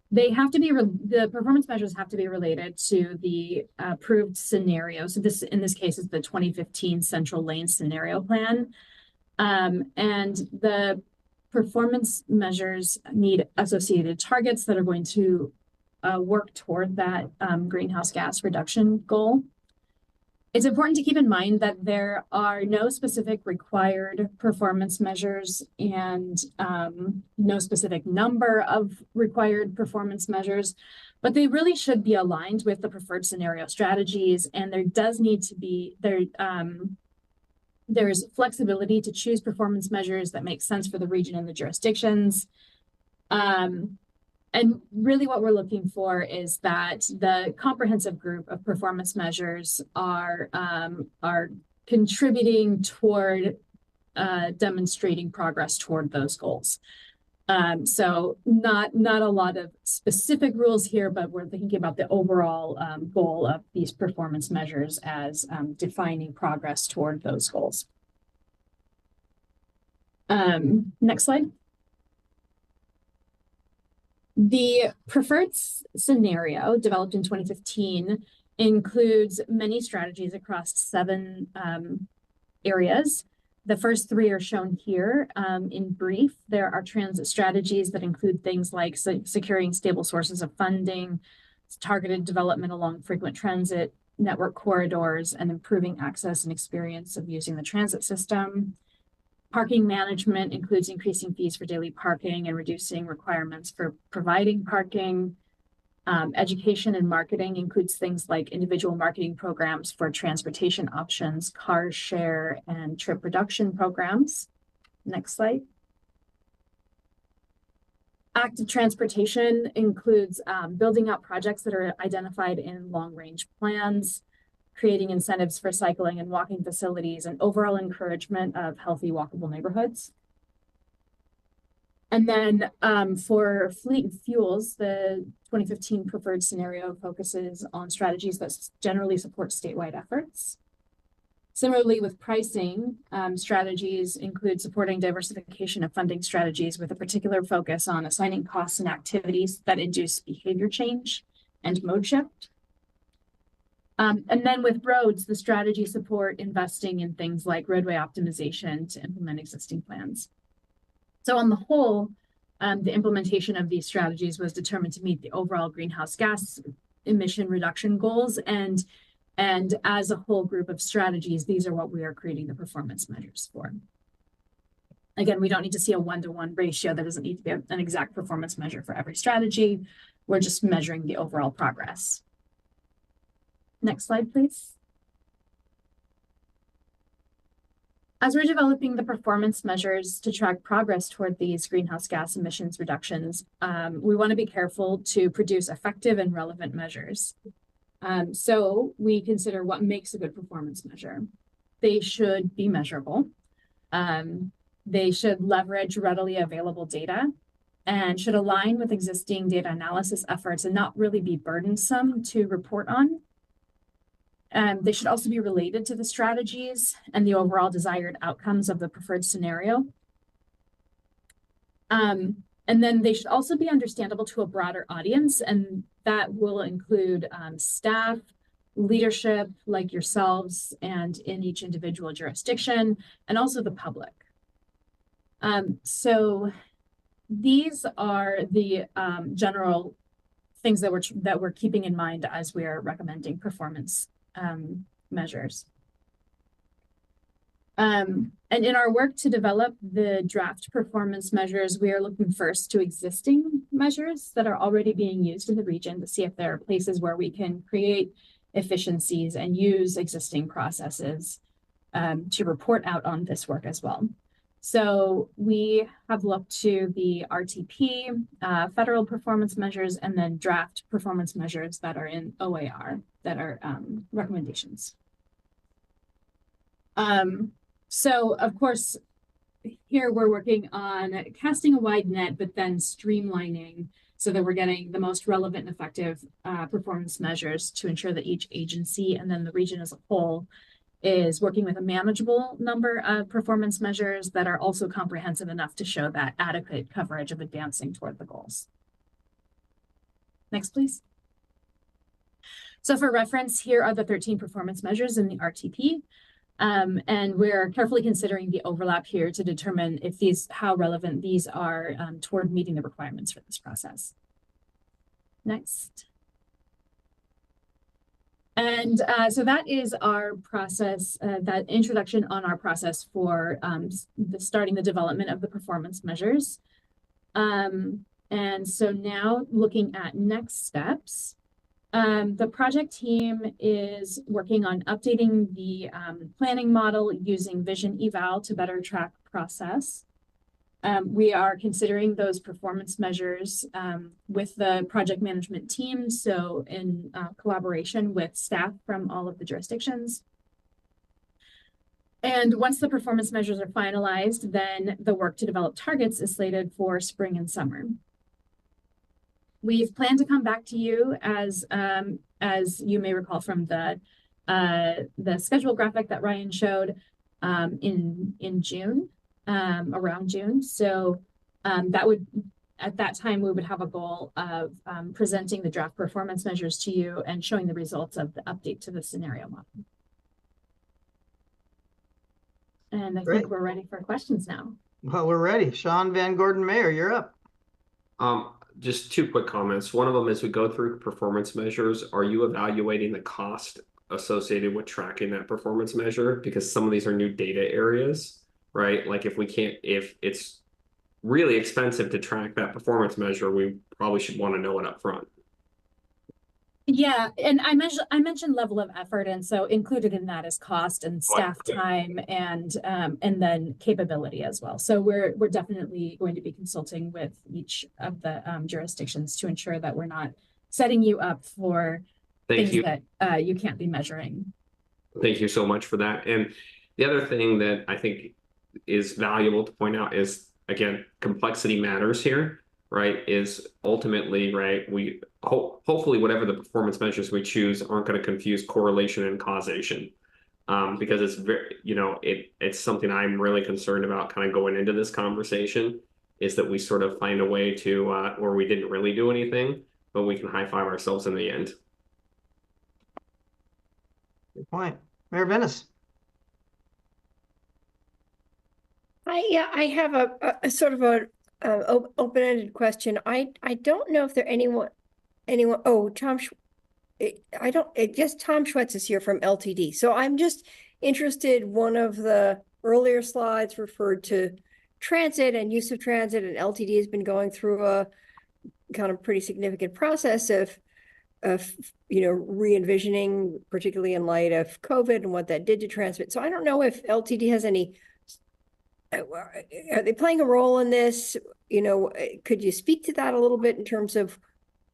They have to be, the performance measures have to be related to the approved scenario. So this, in this case, is the 2015 Central Lane Scenario Plan. And the performance measures need associated targets that are going to work toward that greenhouse gas reduction goal. It's important to keep in mind that there are no specific required performance measures and no specific number of required performance measures, but they really should be aligned with the preferred scenario strategies. And there does need to be, there's flexibility to choose performance measures that make sense for the region and the jurisdictions. And really what we're looking for is that the comprehensive group of performance measures are contributing toward demonstrating progress toward those goals. So not a lot of specific rules here, but we're thinking about the overall goal of these performance measures as defining progress toward those goals. Next slide. The preferred scenario developed in 2015 includes many strategies across 7 areas. The first 3 are shown here in brief. There are transit strategies that include things like securing stable sources of funding, targeted development along frequent transit network corridors, and improving access and experience of using the transit system. Parking management includes increasing fees for daily parking and reducing requirements for providing parking. Education and marketing includes things like individual marketing programs for transportation options, car share, and trip reduction programs. Next slide. Active transportation includes building out projects that are identified in long-range plans, creating incentives for cycling and walking facilities, and overall encouragement of healthy walkable neighborhoods. And then for fleet and fuels, the 2015 preferred scenario focuses on strategies that generally support statewide efforts. Similarly, with pricing, strategies include supporting diversification of funding strategies with a particular focus on assigning costs and activities that induce behavior change and mode shift. And then with roads, the strategies support investing in things like roadway optimization to implement existing plans. So on the whole, the implementation of these strategies was determined to meet the overall greenhouse gas emission reduction goals. And as a whole group of strategies, these are what we are creating the performance measures for. Again, we don't need to see a 1-to-1 ratio. There doesn't need to be an exact performance measure for every strategy. We're just measuring the overall progress. Next slide, please. As we're developing the performance measures to track progress toward these greenhouse gas emissions reductions, we want to be careful to produce effective and relevant measures. So we consider what makes a good performance measure. They should be measurable. They should leverage readily available data and should align with existing data analysis efforts and not really be burdensome to report on. They should also be related to the strategies and the overall desired outcomes of the preferred scenario. And then they should also be understandable to a broader audience, and that will include staff, leadership like yourselves and in each individual jurisdiction, and also the public. So these are the general things that we're keeping in mind as we are recommending performance measures. And in our work to develop the draft performance measures, we are looking first to existing measures that are already being used in the region to see if there are places where we can create efficiencies and use existing processes to report out on this work as well. So we have looked to the RTP, federal performance measures, and then draft performance measures that are in OAR, that are recommendations. So of course, here we're working on casting a wide net, but then streamlining so that we're getting the most relevant and effective performance measures to ensure that each agency and then the region as a whole is working with a manageable number of performance measures that are also comprehensive enough to show that adequate coverage of advancing toward the goals. Next, please. So for reference, here are the 13 performance measures in the RTP. And we're carefully considering the overlap here to determine if how relevant these are toward meeting the requirements for this process. Next. And so that is our process, that introduction on our process for starting the development of the performance measures. And so now looking at next steps, the project team is working on updating the planning model using Vision Eval to better track process. We are considering those performance measures with the project management team, so in collaboration with staff from all of the jurisdictions. And once the performance measures are finalized, then the work to develop targets is slated for spring and summer. We've planned to come back to you as you may recall from the schedule graphic that Ryan showed in June, around June. So that would, at that time, we would have a goal of presenting the draft performance measures to you and showing the results of the update to the scenario model. And I think we're ready for questions now. Well, we're ready. Sean Van Gordon Mayer, you're up. Just two quick comments. One of them is we go through performance measures. Are you evaluating the cost associated with tracking that performance measure? Because some of these are new data areas, right? Like if it's really expensive to track that performance measure, we probably should want to know it up front. Yeah, and I mentioned level of effort, and so included in that is cost and staff time and then capability as well. So we're definitely going to be consulting with each of the jurisdictions to ensure that we're not setting you up for things that you can't be measuring. Thank you so much for that. And the other thing that I think is valuable to point out is, again, complexity matters here. Right, is ultimately, right, we hopefully whatever the performance measures we choose aren't going to confuse correlation and causation, because it's very, it's something I'm really concerned about kind of going into this conversation, is that we sort of find a way to or we didn't really do anything, but we can high five ourselves in the end. Good point. Mayor Venice. I have a sort of a open-ended question. I don't know if there anyone. Oh, Tom. Just Tom Schwetz is here from LTD. So I'm just interested. One of the earlier slides referred to transit and use of transit, and LTD has been going through a kind of pretty significant process of re-envisioning, particularly in light of COVID and what that did to transit. So I don't know if LTD has any. Are they playing a role in this? Could you speak to that a little bit in terms of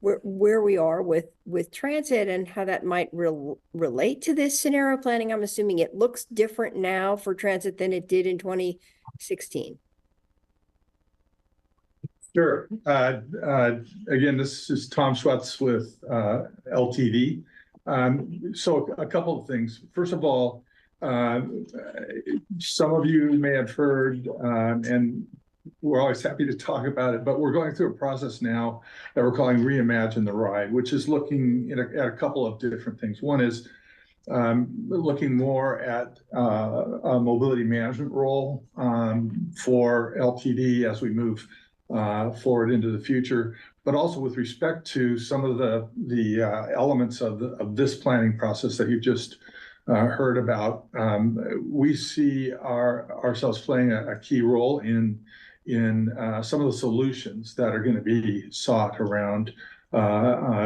where we are with transit and how that might relate to this scenario planning? I'm assuming it looks different now for transit than it did in 2016. Sure. Again, this is Tom Schwetz with LTD. So a couple of things. First of all, some of you may have heard, and we're always happy to talk about it, but we're going through a process now that we're calling Reimagine the Ride, which is looking at a couple of different things. One is looking more at a mobility management role for LTD as we move forward into the future, but also with respect to some of the elements of this planning process that you've just heard about. We see ourselves playing a key role in some of the solutions that are going to be sought around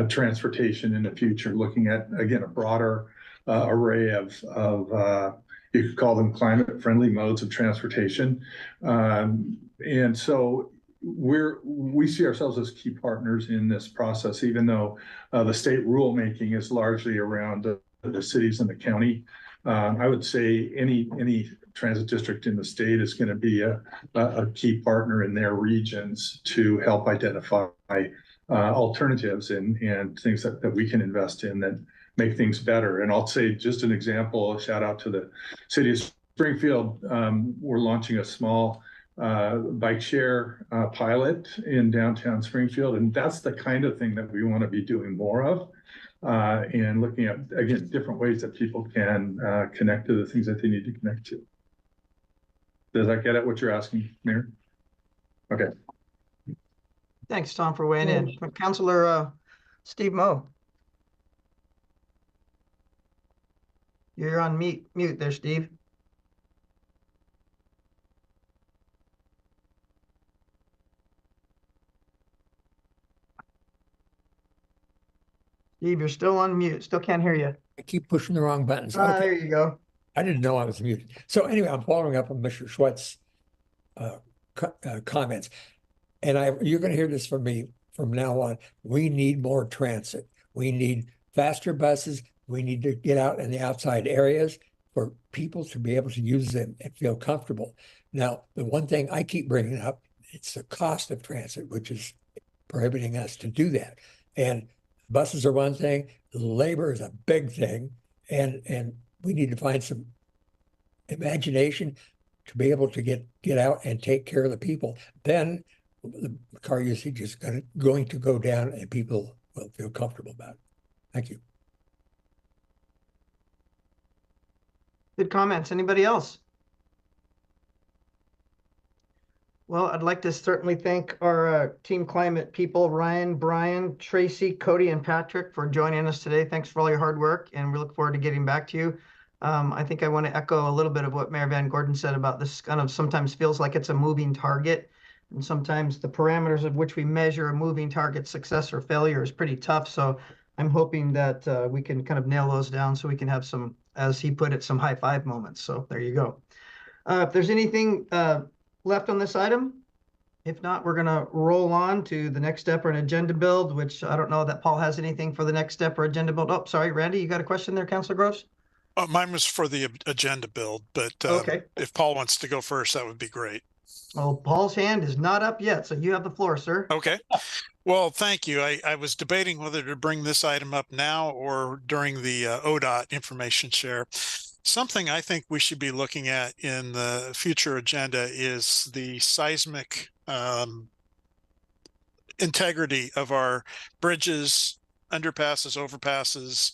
transportation in the future, looking at, again, a broader array of you could call them climate-friendly modes of transportation. And so we see ourselves as key partners in this process, even though the state rulemaking is largely around the cities and the county. I would say any transit district in the state is going to be a key partner in their regions to help identify alternatives and things that we can invest in that make things better. And I'll say just an example, a shout out to the city of Springfield. We're launching a small bike share pilot in downtown Springfield. And that's the kind of thing that we want to be doing more of. And looking at, again, different ways that people can connect to the things that they need to connect to. Does that get at what you're asking, Mayor? Okay. Thanks, Tom, for weighing in. Councilor Steve Moe. You're on mute there, Steve. Steve, you're still on mute. Still can't hear you. I keep pushing the wrong buttons. There you go. I didn't know I was muted. So anyway, I'm following up on Mr. Schwetz's comments. And you're going to hear this from me from now on. We need more transit. We need faster buses. We need to get out in the outside areas for people to be able to use them and feel comfortable. Now, the one thing I keep bringing up, it's the cost of transit, which is prohibiting us to do that. And buses are one thing, labor is a big thing, and we need to find some imagination to be able to get out and take care of the people. Then the car usage is going to go down and people will feel comfortable about it. Thank you. Good comments. Anybody else? Well, I'd like to certainly thank our Team Climate people, Ryan, Brian, Tracy, Cody, and Patrick for joining us today. Thanks for all your hard work, and we look forward to getting back to you. I think I want to echo a little bit of what Mayor Van Gordon said about this kind of sometimes feels like it's a moving target. And sometimes the parameters of which we measure a moving target success or failure is pretty tough. So I'm hoping that we can kind of nail those down so we can have some, as he put it, some high five moments. So there you go. If there's anything left on this item, if not, we're going to roll on to the next step or an agenda build, which I don't know that Paul has anything for the next step or agenda build. Oh, sorry, Randy, you got a question there, Councilor Groves? Mine was for the agenda build, but okay. If Paul wants to go first, that would be great. Well, Paul's hand is not up yet, so you have the floor, sir. Okay. Well, thank you. I was debating whether to bring this item up now or during the ODOT information share. Something I think we should be looking at in the future agenda is the seismic integrity of our bridges, underpasses, overpasses.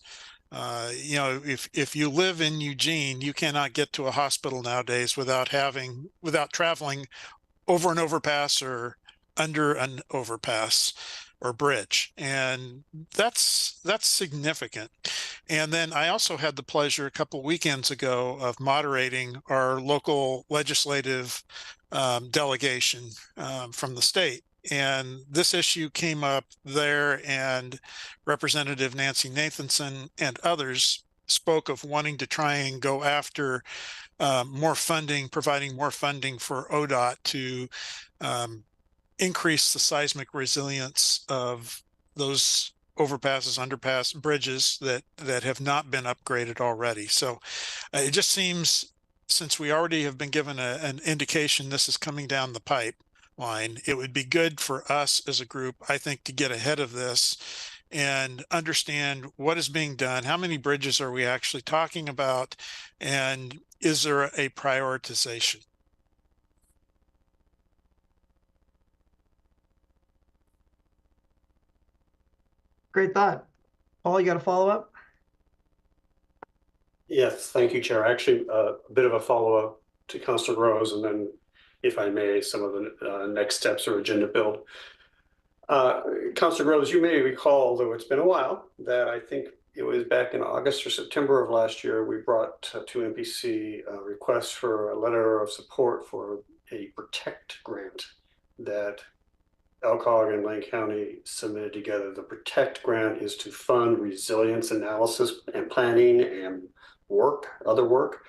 You know, if you live in Eugene, you cannot get to a hospital nowadays without traveling over an overpass or under an overpass or bridge, and that's significant. And then I also had the pleasure a couple of weekends ago of moderating our local legislative delegation from the state. And this issue came up there, and Representative Nancy Nathanson and others spoke of wanting to try and go after more funding, providing more funding for ODOT to increase the seismic resilience of those overpasses, underpass, bridges that have not been upgraded already. So it just seems, since we already have been given an indication this is coming down the pipeline, it would be good for us as a group, I think, to get ahead of this and understand what is being done, how many bridges are we actually talking about, and is there a prioritization? Great thought. Paul, you got a follow-up? Yes, thank you, Chair. Actually, a bit of a follow-up to Councilor Rose, and then, if I may, some of the next steps or agenda build. Councilor Rose, you may recall, though it's been a while, that I think it was back in August or September of last year, we brought to MPC a request for a letter of support for a PROTECT grant that Elkhorn and Lane County submitted together. The PROTECT grant is to fund resilience analysis and planning and other work.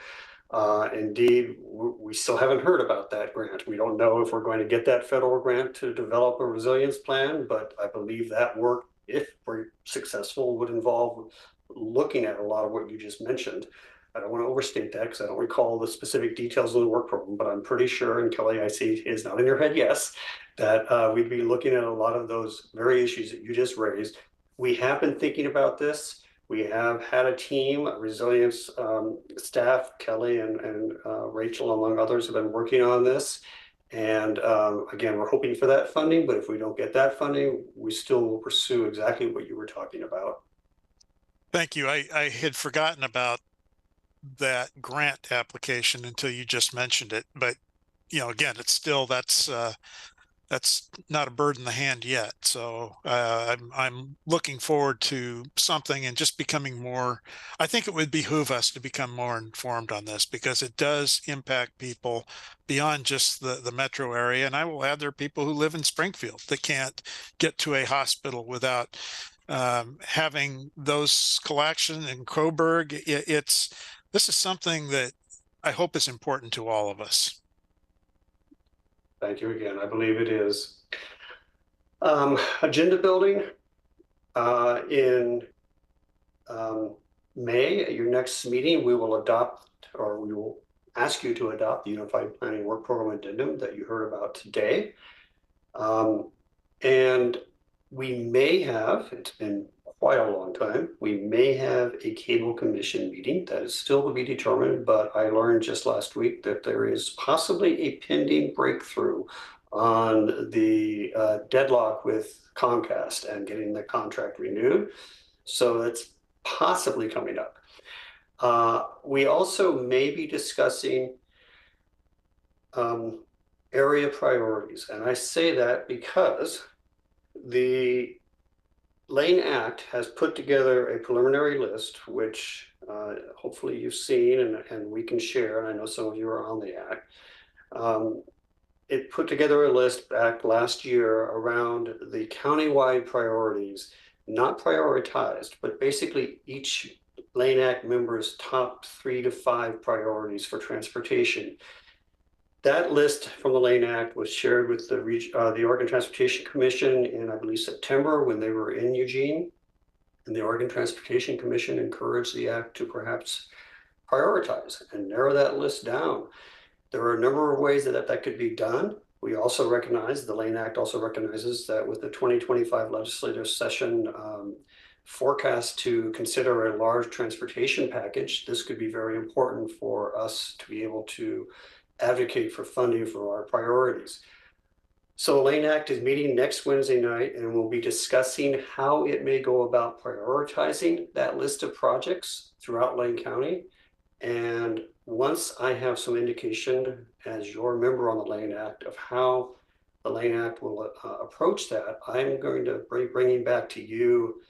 Indeed, we still haven't heard about that grant. We don't know if we're going to get that federal grant to develop a resilience plan, but I believe that work, if we're successful, would involve looking at a lot of what you just mentioned. I don't want to overstate that because I don't recall the specific details of the work program, but I'm pretty sure, and Kelly, I see is not in your head, yes, that we'd be looking at a lot of those very issues that you just raised. We have been thinking about this. We have had a team, a resilience staff, Kelly and Rachel, among others, have been working on this. And again, we're hoping for that funding, but if we don't get that funding, we still will pursue exactly what you were talking about. Thank you. I had forgotten about that grant application until you just mentioned it. But, you know, again, it's still, that's not a bird in the hand yet. So I'm looking forward to something and just becoming more, I think it would behoove us to become more informed on this because it does impact people beyond just the metro area. And I will add there are people who live in Springfield that can't get to a hospital without having those collection in Coburg. This is something that I hope is important to all of us. Thank you again. I believe it is. Agenda building in May, at your next meeting, we will adopt, or we will ask you to adopt the Unified Planning Work Program Addendum that you heard about today. And we may have, it's been quite a long time, we may have a cable commission meeting. That is still to be determined, but I learned just last week that there is possibly a pending breakthrough on the deadlock with Comcast and getting the contract renewed. So that's possibly coming up. We also may be discussing area priorities. And I say that because the Lane Act has put together a preliminary list, which hopefully you've seen and we can share, and I know some of you are on the act. It put together a list back last year around the countywide priorities, not prioritized, but basically each Lane Act member's top 3 to 5 priorities for transportation. That list from the Lane Act was shared with the Oregon Transportation Commission in, I believe, September when they were in Eugene. And the Oregon Transportation Commission encouraged the act to perhaps prioritize and narrow that list down. There are a number of ways that could be done. We also recognize, the Lane Act also recognizes that with the 2025 legislative session forecast to consider a large transportation package, this could be very important for us to be able to advocate for funding for our priorities. So the Lane Act is meeting next Wednesday night, and we'll be discussing how it may go about prioritizing that list of projects throughout Lane County. And once I have some indication as your member on the Lane Act of how the Lane Act will approach that, I'm going to be bringing back to you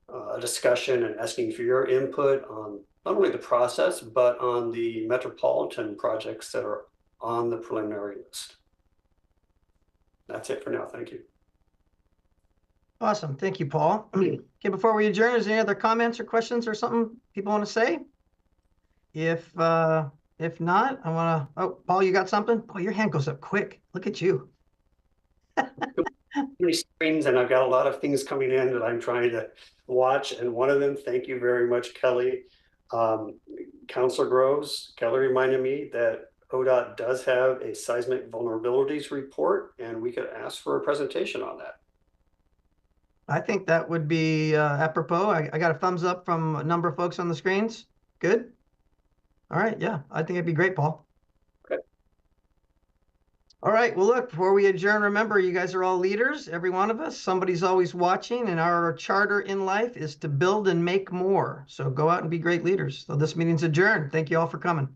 a discussion and asking for your input on not only the process, but on the Metropolitan projects that are on the preliminary list. That's it for now. Thank you. Awesome. Thank you, Paul. Okay, before we adjourn, is there any other comments or questions or something people want to say? If not, I want to, oh, Paul, you got something? Oh, your hand goes up quick. Look at you. Many screens, and I've got a lot of things coming in that I'm trying to watch. And one of them, thank you very much, Kelly. Councilor Groves, Kelly reminded me that ODOT does have a seismic vulnerabilities report, and we could ask for a presentation on that. I think that would be apropos. I got a thumbs up from a number of folks on the screens. Good. All right. Yeah, I think it'd be great, Paul. Okay. All right. Well, look, before we adjourn, remember, you guys are all leaders, every one of us. Somebody's always watching, and our charter in life is to build and make more. So go out and be great leaders. So this meeting's adjourned. Thank you all for coming.